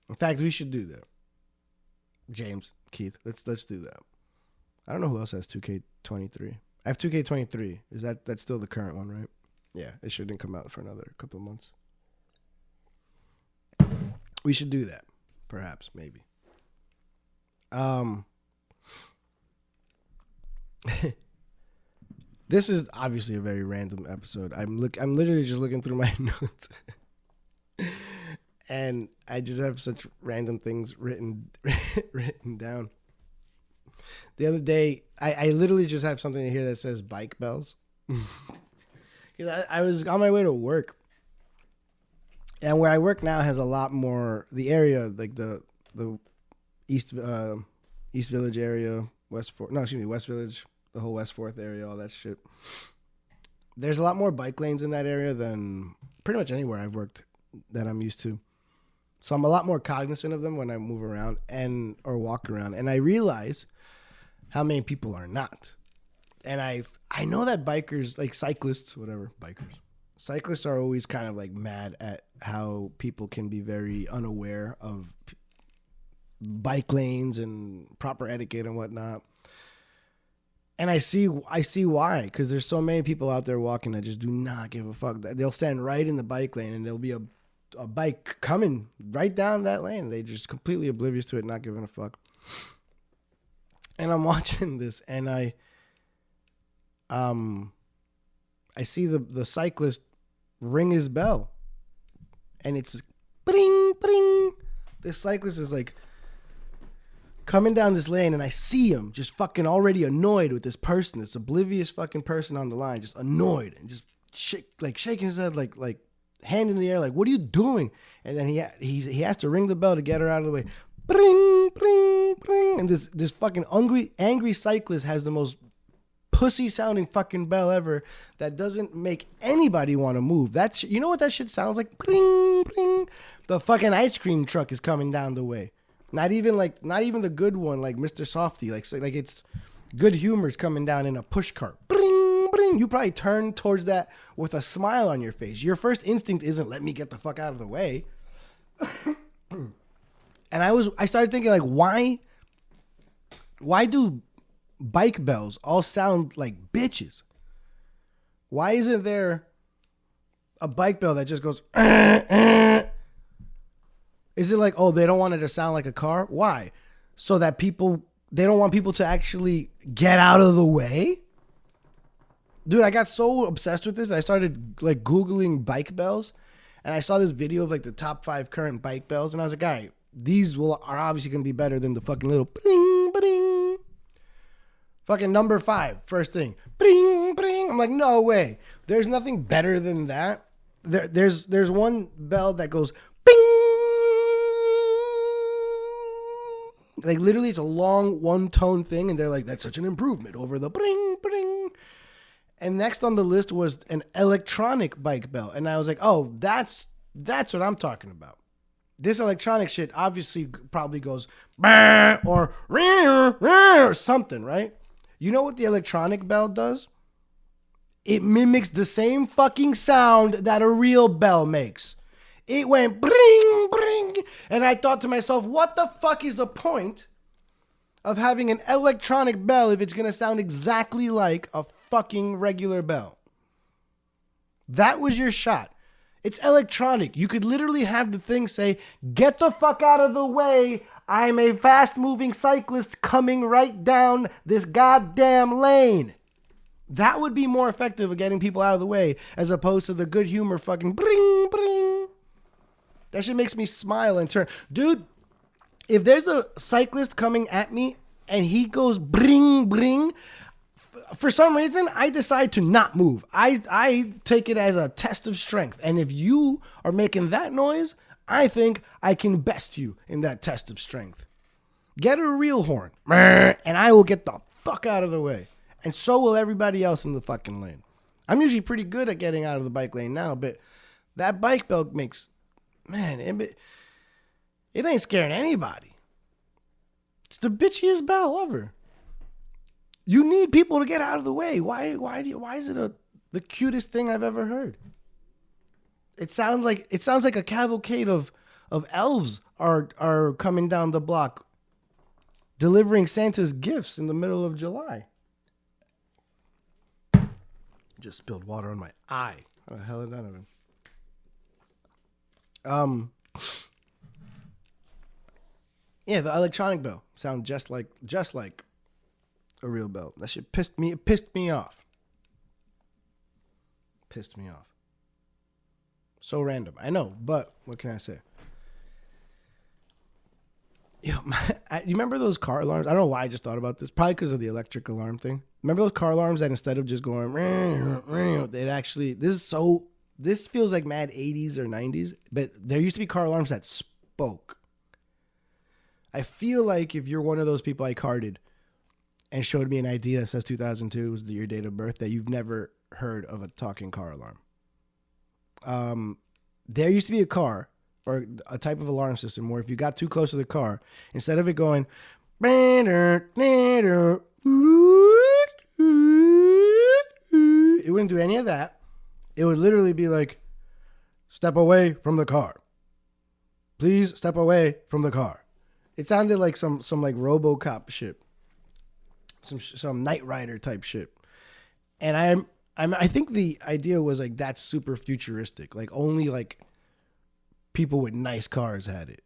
In fact, we should do that. James, Keith, let's do that. I don't know who else has 2K23. I have 2K23. That's still the current one, right? Yeah, it shouldn't come out for another couple of months. We should do that, perhaps, maybe. This is obviously a very random episode. I'm literally just looking through my notes, and I just have such random things written down. The other day, I literally just have something in here that says bike bells. Because I was on my way to work. And where I work now has a lot more, the area, like the East Village area, West Village, the whole West 4th area, all that shit. There's a lot more bike lanes in that area than pretty much anywhere I've worked that I'm used to. So I'm a lot more cognizant of them when I move around or walk around. And I realize how many people are not. And I know that bikers, like cyclists, whatever, cyclists are always kind of like mad at how people can be very unaware of bike lanes and proper etiquette and whatnot. And I see why, because there's so many people out there walking that just do not give a fuck. They'll stand right in the bike lane and there'll be a bike coming right down that lane. They just completely oblivious to it, not giving a fuck. And I'm watching this and I see the cyclist ring his bell and it's bring, bring. This cyclist is like coming down this lane and I see him just fucking already annoyed with this person, this oblivious fucking person on the line, just annoyed and just shaking his head like hand in the air, like, what are you doing? And then he has to ring the bell to get her out of the way. Bring, bring, bring. And this fucking angry cyclist has the most pussy sounding fucking bell ever that doesn't make anybody want to move. You know what that shit sounds like? Bring, bring. The fucking ice cream truck is coming down the way. Not even the good one, like Mr. Softy. Like it's Good Humor's coming down in a push cart. Bring, bring. You probably turn towards that with a smile on your face. Your first instinct isn't let me get the fuck out of the way. And I started thinking, like, why do bike bells all sound like bitches? Why isn't there a bike bell that just goes Is it like, oh, they don't want it to sound like a car? Why? So that they don't want people to actually get out of the way? Dude, I got so obsessed with this. I started like Googling bike bells and I saw this video of like the top 5 current bike bells. And I was like, all right, these are obviously going to be better than the fucking little bling, bling. Fucking number 5, first thing. Bling, bling. I'm like, no way. There's nothing better than that. There's one bell that goes bing. Like literally it's a long one-tone thing and they're like, that's such an improvement over the bring, bring. And next on the list was an electronic bike bell. And I was like, oh, that's what I'm talking about. This electronic shit obviously probably goes or something, right? You know what the electronic bell does? It mimics the same fucking sound that a real bell makes. It went bring, bring. And I thought to myself, what the fuck is the point of having an electronic bell if it's going to sound exactly like a fucking regular bell? That was your shot. It's electronic. You could literally have the thing say, get the fuck out of the way. I'm a fast moving cyclist coming right down this goddamn lane. That would be more effective at getting people out of the way as opposed to the Good Humor fucking bring, bring. That shit makes me smile and turn. Dude, if there's a cyclist coming at me and he goes bring, bring, for some reason, I decide to not move. I take it as a test of strength. And if you are making that noise, I think I can best you in that test of strength. Get a real horn, and I will get the fuck out of the way. And so will everybody else in the fucking lane. I'm usually pretty good at getting out of the bike lane now, but that bike bell makes... Man, it ain't scaring anybody. It's the bitchiest bell ever. You need people to get out of the way. Why is it the cutest thing I've ever heard? It sounds like a cavalcade of elves are coming down the block delivering Santa's gifts in the middle of July. Just spilled water on my eye. How the hell did that happen? Yeah, the electronic bell sounds just like a real bell. That shit pissed me off. Pissed me off. So random. I know, but what can I say? You remember those car alarms? I don't know why I just thought about this. Probably because of the electric alarm thing. Remember those car alarms that instead of just going, they'd actually, this feels like mad 80s or 90s, but there used to be car alarms that spoke. I feel like if you're one of those people I carded and showed me an ID that says 2002 was your date of birth, that you've never heard of a talking car alarm. There used to be a car or a type of alarm system where if you got too close to the car, instead of it going, It wouldn't do any of that. It would literally be like, step away from the car. Please step away from the car. It sounded like some like RoboCop shit. Some Knight Rider type shit. And I think the idea was like that's super futuristic. Like only like people with nice cars had it.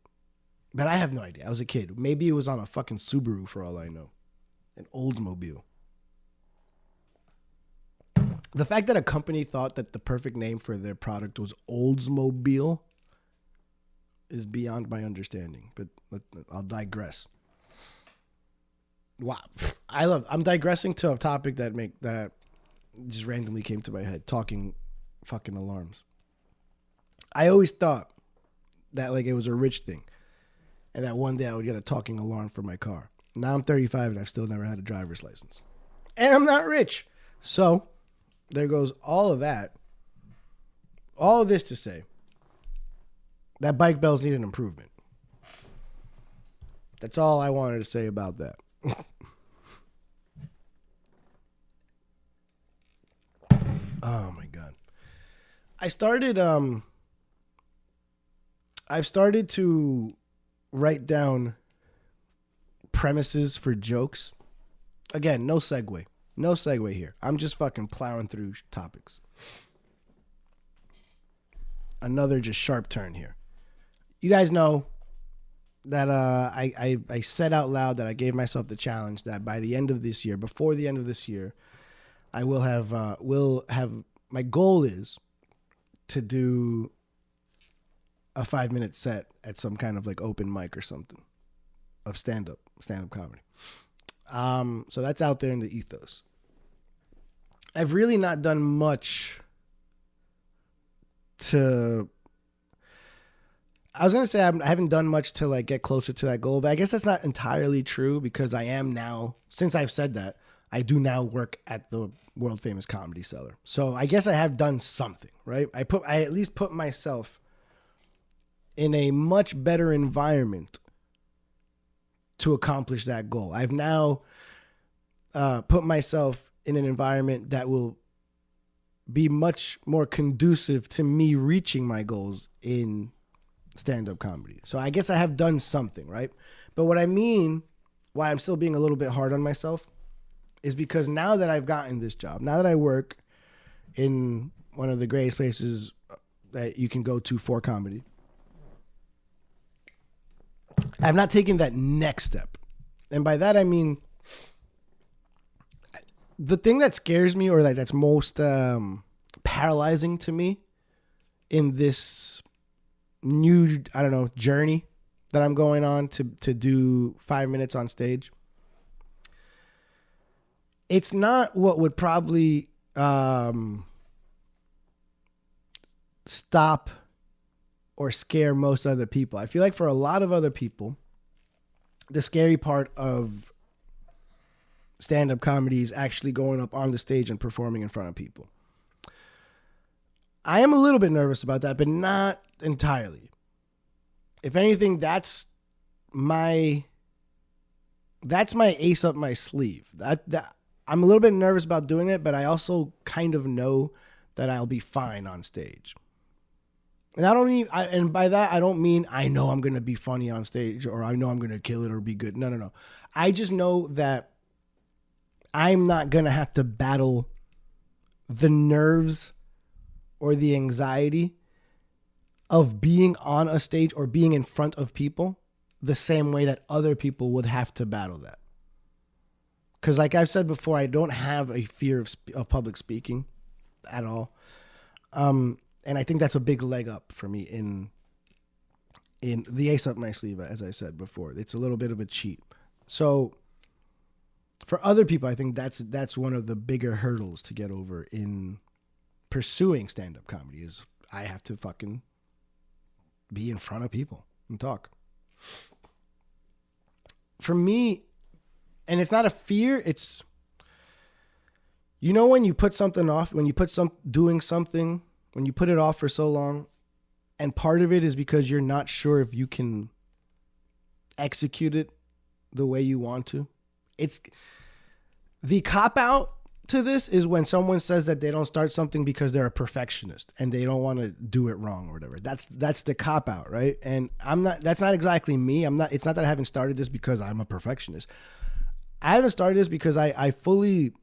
But I have no idea. I was a kid. Maybe it was on a fucking Subaru for all I know. An Oldsmobile. The fact that a company thought that the perfect name for their product was Oldsmobile is beyond my understanding. But I'll digress. Wow. I'm digressing to a topic that just randomly came to my head. Talking fucking alarms. I always thought that like it was a rich thing. And that one day I would get a talking alarm for my car. Now I'm 35 and I've still never had a driver's license. And I'm not rich. So there goes all of that. All of this to say that bike bells need an improvement. That's all I wanted to say about that. Oh my God. I've started to write down premises for jokes. Again, no segue. No segue here. I'm just fucking plowing through topics. Another just sharp turn here. You guys know that I said out loud that I gave myself the challenge that by the end of this year, before the end of this year, I will have my goal is to do a 5-minute set at some kind of like open mic or something of stand-up comedy. So that's out there in the ethos. I've really not done much to, I was going to say I haven't done much to like get closer to that goal, but I guess that's not entirely true because I am now, since I've said that, I do now work at the world famous Comedy Cellar. So I guess I have done something, right? I at least put myself in a much better environment to accomplish that goal. I've now put myself in an environment that will be much more conducive to me reaching my goals in stand-up comedy. So I guess I have done something, right? But what I mean, why I'm still being a little bit hard on myself, is because now that I've gotten this job, now that I work in one of the greatest places that you can go to for comedy, I've not taken that next step. And by that, I mean, the thing that scares me or like that's most paralyzing to me in this new, I don't know, journey that I'm going on to do 5 minutes on stage, it's not what would probably stop or scare most other people. I feel like for a lot of other people, the scary part of stand-up comedy is actually going up on the stage and performing in front of people. I am a little bit nervous about that, but not entirely. If anything, that's my ace up my sleeve. That I'm a little bit nervous about doing it, but I also kind of know that I'll be fine on stage. And and by that I don't mean I know I'm gonna be funny on stage or I know I'm gonna kill it or be good. No. I just know that I'm not gonna have to battle the nerves or the anxiety of being on a stage or being in front of people the same way that other people would have to battle that. Because like I've said before, I don't have a fear of public speaking at all. And I think that's a big leg up for me in the ace up my sleeve, as I said before. It's a little bit of a cheat. So for other people, I think that's one of the bigger hurdles to get over in pursuing stand-up comedy is I have to fucking be in front of people and talk. For me, and it's not a fear, it's, you know, when you put something off, when you put doing something, when you put it off for so long, and part of it is because you're not sure if you can execute it the way you want to. The cop out to this is when someone says that they don't start something because they're a perfectionist and they don't want to do it wrong or whatever. That's the cop out, right? And that's not exactly me. It's not that I haven't started this because I'm a perfectionist. I haven't started this because I fully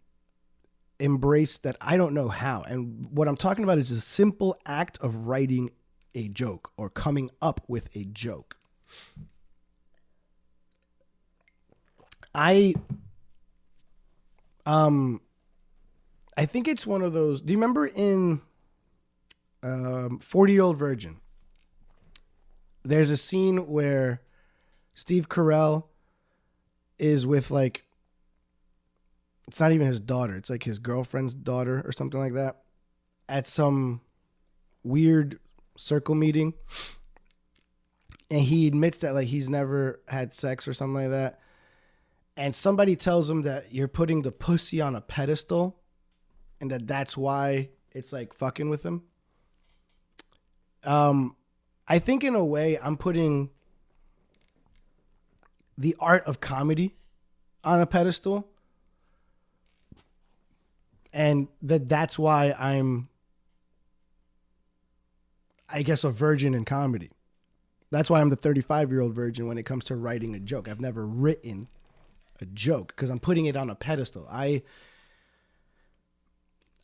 embrace that I don't know how. And what I'm talking about is a simple act of writing a joke or coming up with a joke. I think it's one of those. Do you remember in 40-Year-Old Virgin? There's a scene where Steve Carell is with like, it's not even his daughter. It's like his girlfriend's daughter or something like that at some weird circle meeting. And he admits that like he's never had sex or something like that. And somebody tells him that you're putting the pussy on a pedestal and that's why it's like fucking with him. I think in a way I'm putting the art of comedy on a pedestal. And that's why I'm, I guess, a virgin in comedy. That's why I'm the 35-year-old virgin when it comes to writing a joke. I've never written a joke because I'm putting it on a pedestal. I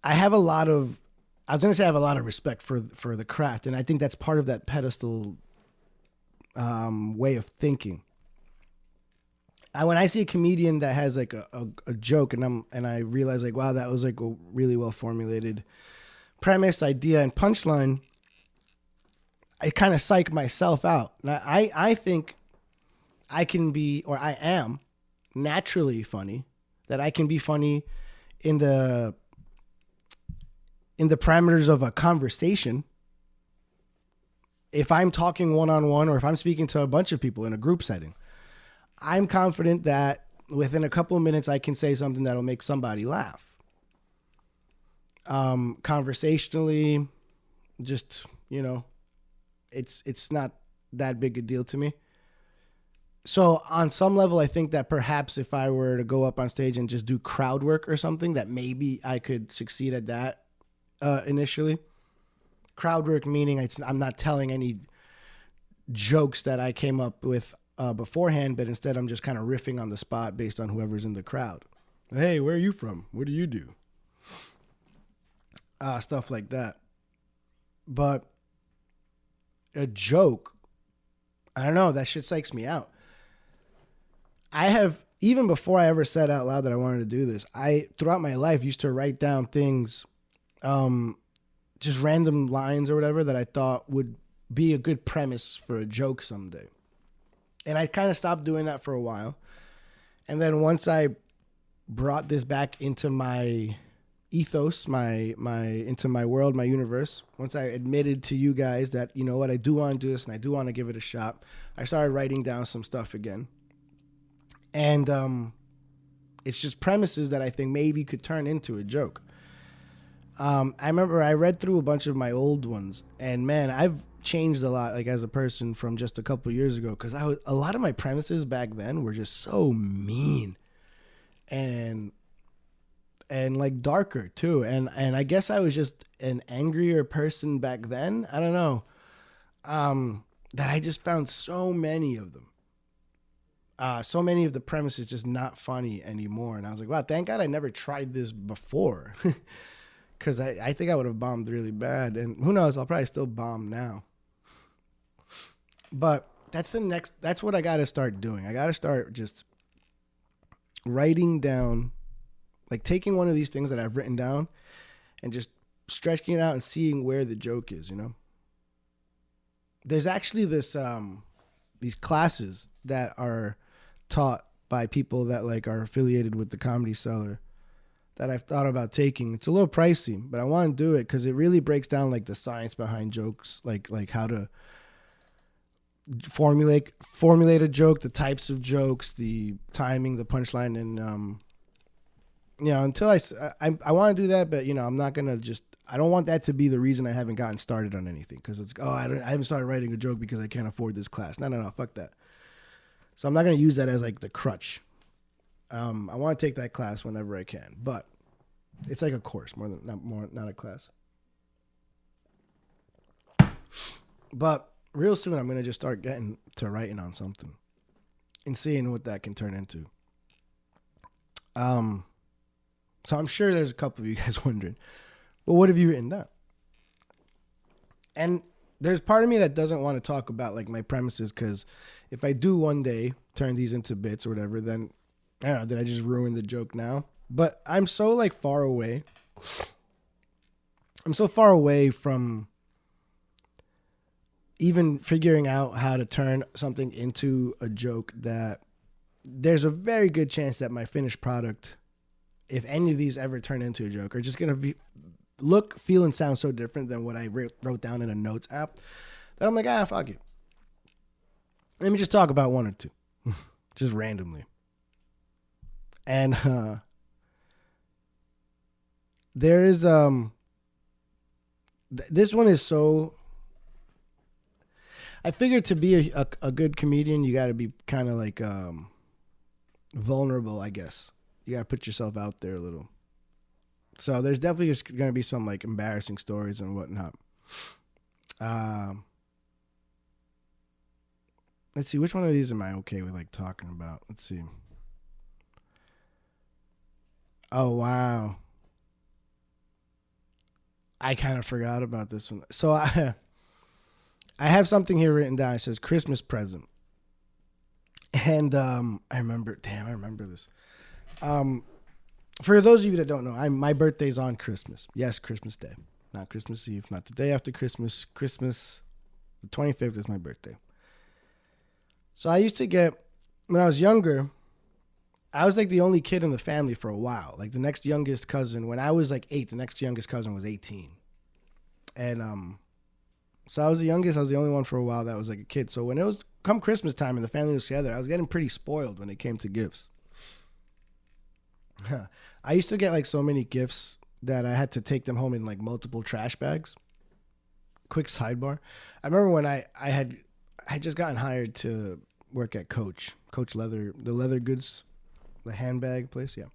have a lot of, I was going to say I have a lot of respect for the craft. And I think that's part of that pedestal way of thinking. When I see a comedian that has like a joke and I realize like, wow, that was like a really well formulated premise, idea, and punchline, I kind of psych myself out. Now, I think I can be, or I am naturally funny, that I can be funny in the parameters of a conversation. If I'm talking one-on-one or if I'm speaking to a bunch of people in a group setting, I'm confident that within a couple of minutes I can say something that'll make somebody laugh. Conversationally, just, you know, it's not that big a deal to me. So on some level, I think that perhaps if I were to go up on stage and just do crowd work or something, that maybe I could succeed at that initially. Crowd work meaning I'm not telling any jokes that I came up with beforehand, but instead I'm just kind of riffing on the spot based on whoever's in the crowd. Hey, where are you from? What do you do? Stuff like that. But a joke, I don't know, that shit psychs me out. I have, even before I ever said out loud that I wanted to do this, I, throughout my life, used to write down things, just random lines or whatever that I thought would be a good premise for a joke someday. And I kind of stopped doing that for a while. And then once I brought this back into my ethos, into my world, my universe, once I admitted to you guys that, you know what, I do want to do this and I do want to give it a shot, I started writing down some stuff again. And it's just premises that I think maybe could turn into a joke. I remember I read through a bunch of my old ones, and man, I've changed a lot, like as a person from just a couple of years ago, because a lot of my premises back then were just so mean and like darker too. And I guess I was just an angrier person back then. I don't know. That I just found so many of them. So many of the premises just not funny anymore. And I was like, wow, thank God I never tried this before. Because I think I would have bombed really bad. And who knows, I'll probably still bomb now. But that's what I got to start doing. I got to start just writing down, like taking one of these things that I've written down and just stretching it out and seeing where the joke is, you know? There's actually these classes that are taught by people that like are affiliated with the Comedy Cellar that I've thought about taking. It's a little pricey, but I want to do it because it really breaks down like the science behind jokes, like how to formulate a joke, the types of jokes, the timing, the punchline, and you know, until I want to do that, but you know, I'm not gonna I don't want that to be the reason I haven't gotten started on anything, because it's I haven't started writing a joke because I can't afford this class. No, fuck that. So I'm not gonna use that as like the crutch. I want to take that class whenever I can, but it's like a course not a class. But real soon, I'm gonna just start getting to writing on something and seeing what that can turn into. So I'm sure there's a couple of you guys wondering, well, what have you written down? And there's part of me that doesn't want to talk about like my premises, because if I do one day turn these into bits or whatever, then I don't know, did I just ruin the joke now? But I'm so like far away. I'm so far away from even figuring out how to turn something into a joke that there's a very good chance that my finished product, if any of these ever turn into a joke, are just going to look, feel, and sound so different than what I wrote down in a notes app that I'm like, fuck it. Let me just talk about one or two, just randomly. And there is this one is so. I figured to be a good comedian, you got to be kind of like vulnerable, I guess. You got to put yourself out there a little. So there's definitely just going to be some like embarrassing stories and whatnot. Let's see, which one of these am I okay with like talking about? Let's see. Oh, wow. I kind of forgot about this one. So I have something here written down. It says Christmas present. And I remember this. For those of you that don't know, my birthday's on Christmas. Yes, Christmas Day. Not Christmas Eve, not the day after Christmas. Christmas, the 25th is my birthday. So I used to get, when I was younger, I was like the only kid in the family for a while. Like the next youngest cousin, when I was like 8, the next youngest cousin was 18. And so I was the youngest. I was the only one for a while that was like a kid. So when it was come Christmas time and the family was together, I was getting pretty spoiled when it came to gifts. I used to get like so many gifts that I had to take them home in like multiple trash bags. Quick sidebar. I remember when I had just gotten hired to work at Coach Leather, the leather goods, the handbag place. Yeah.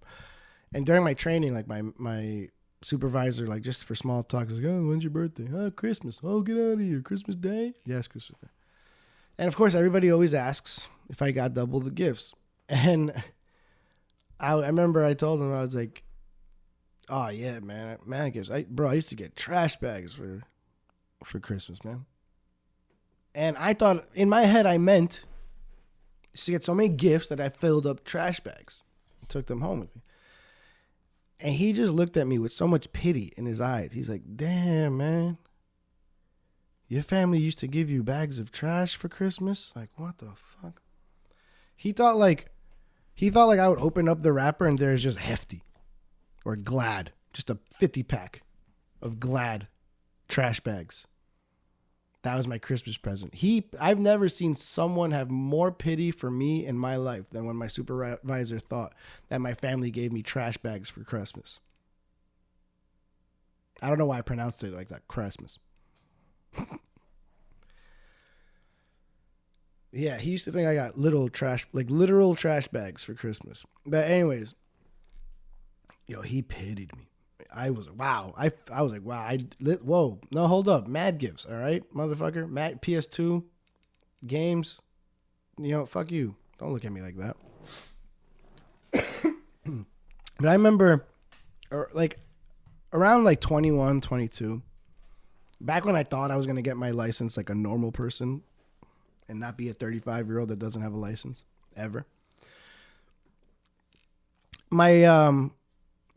And during my training, like my supervisor, like just for small talk, was like, oh, when's your birthday? Oh, Christmas. Oh, get out of here. Christmas Day? Yes, Christmas Day. And of course, everybody always asks if I got double the gifts. And I remember I told him, I was like, oh, yeah, man gifts. I used to get trash bags for Christmas, man. And I thought, in my head, I meant to get so many gifts that I filled up trash bags and took them home with me. And he just looked at me with so much pity in his eyes. He's like, damn, man. Your family used to give you bags of trash for Christmas? Like, what the fuck? He thought like I would open up the wrapper and there's just Hefty or Glad. Just a 50-pack of Glad trash bags. That was my Christmas present. I've never seen someone have more pity for me in my life than when my supervisor thought that my family gave me trash bags for Christmas. I don't know why I pronounced it like that, Christmas. Yeah, he used to think I got literal trash bags for Christmas. But anyways, he pitied me. I was wow. I was like, wow. Whoa. No, hold up. Mad gifts. All right, motherfucker. Mad PS2 games. Fuck you. Don't look at me like that. But I remember, around like 21, 22, back when I thought I was gonna get my license like a normal person, and not be a 35-year-old that doesn't have a license ever.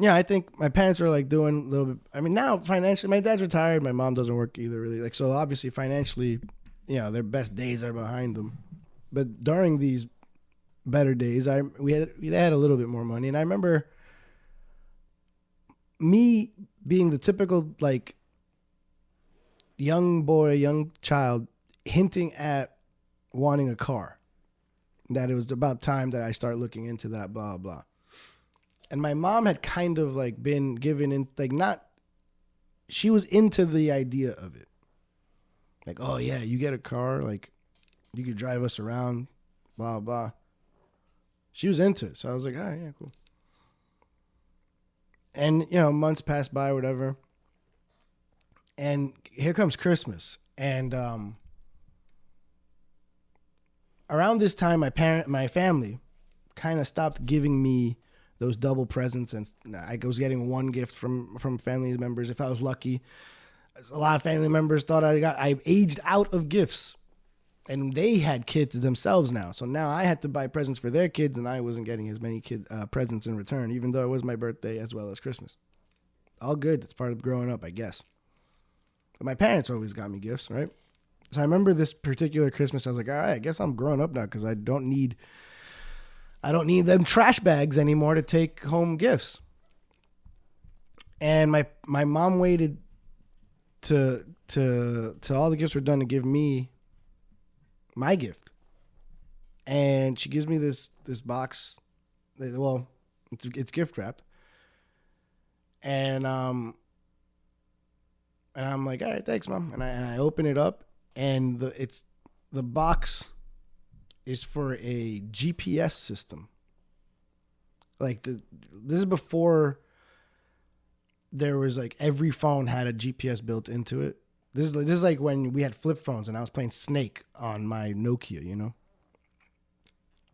I think my parents were like doing a little bit. I mean, now financially, my dad's retired. My mom doesn't work either, really. Like, so obviously financially, their best days are behind them. But during these better days, they had a little bit more money, and I remember me being the typical like young child, hinting at wanting a car. That it was about time that I start looking into that, blah blah. And my mom had kind of like been given in, like she was into the idea of it. Like, oh yeah, you get a car, like you could drive us around, blah, blah. She was into it. So I was like, all right, yeah, cool. And, you know, months passed by, whatever. And here comes Christmas. And around this time, my family kind of stopped giving me those double presents. And I was getting one gift from family members if I was lucky. A lot of family members thought I aged out of gifts. And they had kids themselves now. So now I had to buy presents for their kids, and I wasn't getting as many presents in return, even though it was my birthday as well as Christmas. All good. That's part of growing up, I guess. But my parents always got me gifts, right? So I remember this particular Christmas, I was like, all right, I guess I'm growing up now because I don't need them trash bags anymore to take home gifts. And my mom waited to all the gifts were done to give me my gift. And she gives me this box. Well, it's gift wrapped. And I'm like, all right, thanks, Mom. And I open it up, and the box is for a GPS system. Like this is before there was like every phone had a GPS built into it. This is like when we had flip phones and I was playing Snake on my Nokia, you know?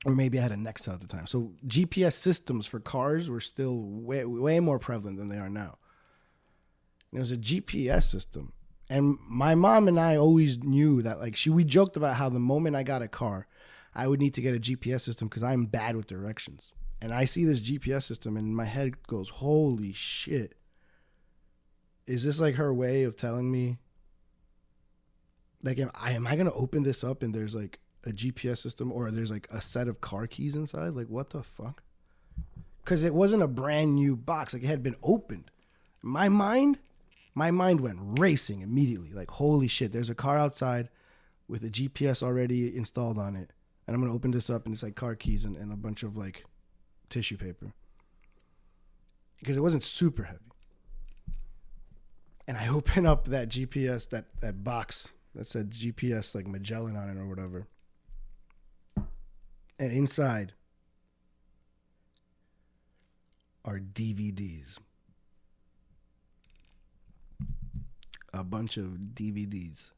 Or maybe I had a Nextel at the time. So GPS systems for cars were still way more prevalent than they are now. And it was a GPS system. And my mom and I always knew that, like, we joked about how the moment I got a car, I would need to get a GPS system because I'm bad with directions. And I see this GPS system and my head goes, holy shit. Is this like her way of telling me, like, am I going to open this up and there's like a GPS system or there's like a set of car keys inside? Like, what the fuck? Because it wasn't a brand new box. Like, it had been opened. My mind went racing immediately. Like, holy shit, there's a car outside with a GPS already installed on it. And I'm going to open this up and it's like car keys and a bunch of like tissue paper. Because it wasn't super heavy. And I open up that GPS, that box that said GPS, like Magellan on it or whatever. And inside are DVDs. A bunch of DVDs.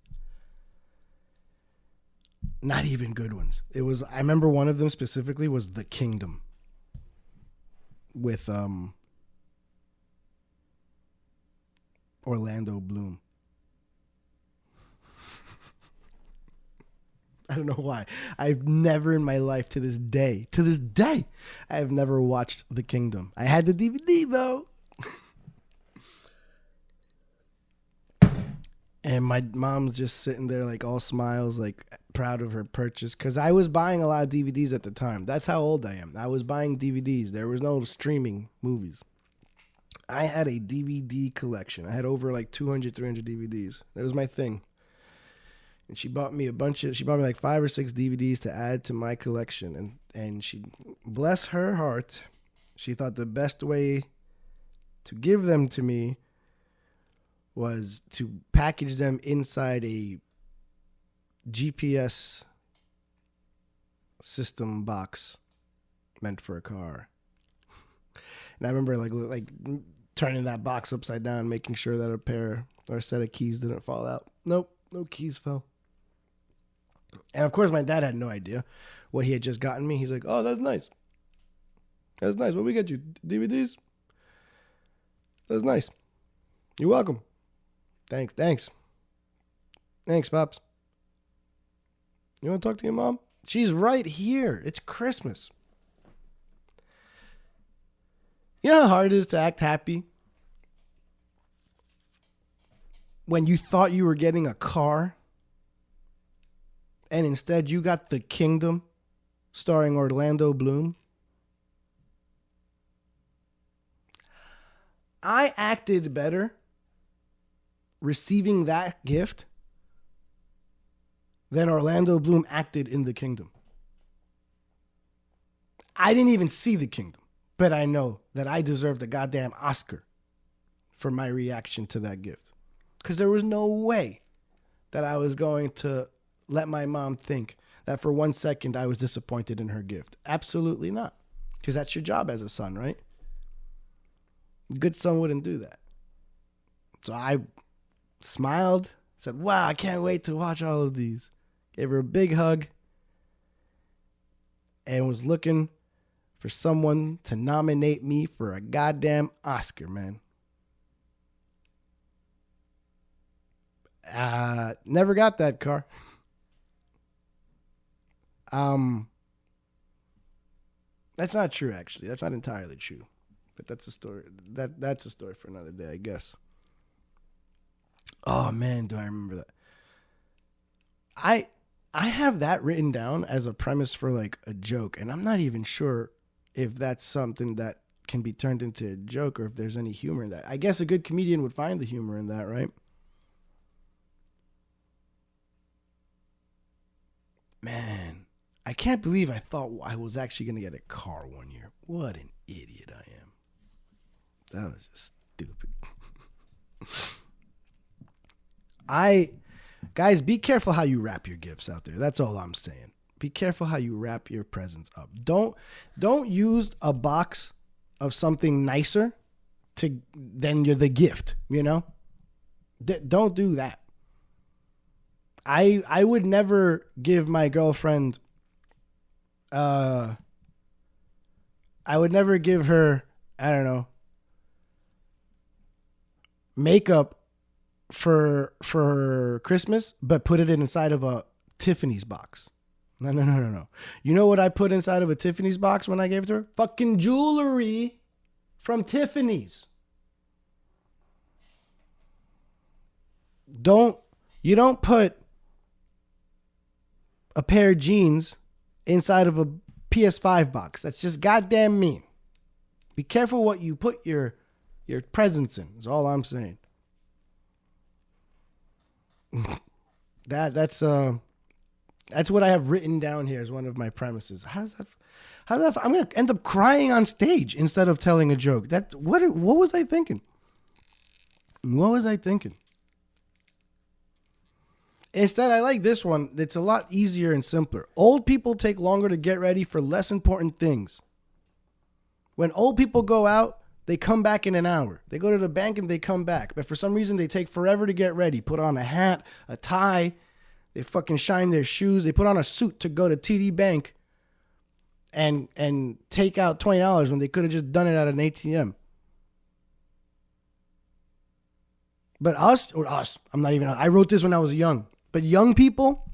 Not even good ones. I remember one of them specifically was The Kingdom. With Orlando Bloom. I don't know why. I've never in my life to this day, I have never watched The Kingdom. I had the DVD though. And my mom's just sitting there like all smiles, like proud of her purchase. Because I was buying a lot of DVDs at the time. That's how old I am. I was buying DVDs. There was no streaming movies. I had a DVD collection. I had over like 200, 300 DVDs. That was my thing. And she bought me like 5 or 6 DVDs to add to my collection. And she, bless her heart, she thought the best way to give them to me was to package them inside a GPS system box meant for a car. And I remember like turning that box upside down, making sure that a pair or a set of keys didn't fall out. Nope, no keys fell. And of course, my dad had no idea what he had just gotten me. He's like, "Oh, that's nice. That's nice. What we get you? DVDs? That's nice. You're welcome. Thanks, Pops. You want to talk to your mom? She's right here. It's Christmas. You know how hard it is to act happy when you thought you were getting a car and instead you got The Kingdom starring Orlando Bloom? I acted better receiving that gift than Orlando Bloom acted in The Kingdom. I didn't even see The Kingdom, but I know that I deserved a goddamn Oscar for my reaction to that gift. Because there was no way that I was going to let my mom think that for 1 second I was disappointed in her gift. Absolutely not. Because that's your job as a son, right? A good son wouldn't do that. So I smiled, said, wow, I can't wait to watch all of these. Gave her a big hug and was looking for someone to nominate me for a goddamn Oscar, man. Never got that car. That's not true, actually. That's not entirely true. But that's a story. That's a story for another day, I guess. Oh man, do I remember that? I have that written down as a premise for like a joke, and I'm not even sure if that's something that can be turned into a joke or if there's any humor in that. I guess a good comedian would find the humor in that, right? Man, I can't believe I thought I was actually going to get a car one year. What an idiot I am. That was just stupid. Guys, be careful how you wrap your gifts out there. That's all I'm saying. Be careful how you wrap your presents up. Don't use a box of something nicer than the gift, you know? Don't do that. I would never give my girlfriend I would never give her, I don't know, makeup for Christmas, but put it inside of a Tiffany's box. No. You know what I put inside of a Tiffany's box when I gave it to her? Fucking jewelry from Tiffany's. You don't put a pair of jeans inside of a PS5 box. That's just goddamn mean. Be careful what you put your presents in, is all I'm saying. That's what I have written down here as one of my premises. How's that? I'm gonna end up crying on stage instead of telling a joke. What was I thinking? What was I thinking? Instead, I like this one. It's a lot easier and simpler. Old people take longer to get ready for less important things. When old people go out, they come back in an hour. They go to the bank and they come back. But for some reason, they take forever to get ready. Put on a hat, a tie. They fucking shine their shoes. They put on a suit to go to TD Bank and take out $20 when they could have just done it at an ATM. But us, I wrote this when I was young. But young people,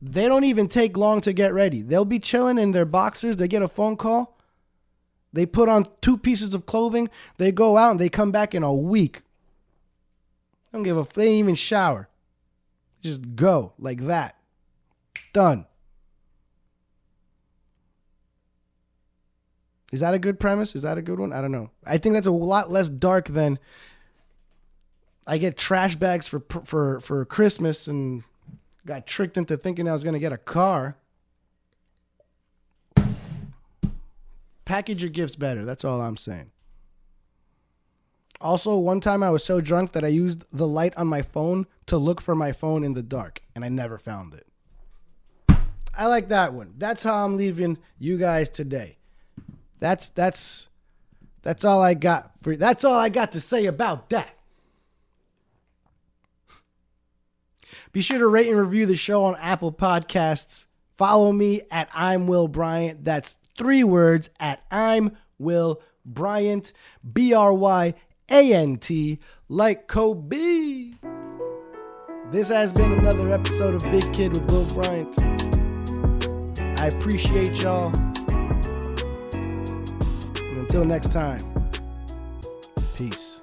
they don't even take long to get ready. They'll be chilling in their boxers. They get a phone call. They put on 2 pieces of clothing. They go out and they come back in a week. They didn't even shower. Just go like that. Done. Is that a good premise? Is that a good one? I don't know. I think that's a lot less dark than I get trash bags for Christmas and got tricked into thinking I was going to get a car. Package your gifts better. That's all I'm saying. Also, one time I was so drunk that I used the light on my phone to look for my phone in the dark, and I never found it. I like that one. That's how I'm leaving you guys today. That's all I got for. That's all I got to say about that. Be sure to rate and review the show on Apple Podcasts. Follow me at I'm Will Bryant. That's 3 words, at I'm Will Bryant. Bryant, like Kobe. This has been another episode of Big Kid with Will Bryant. I appreciate y'all. And until next time, peace.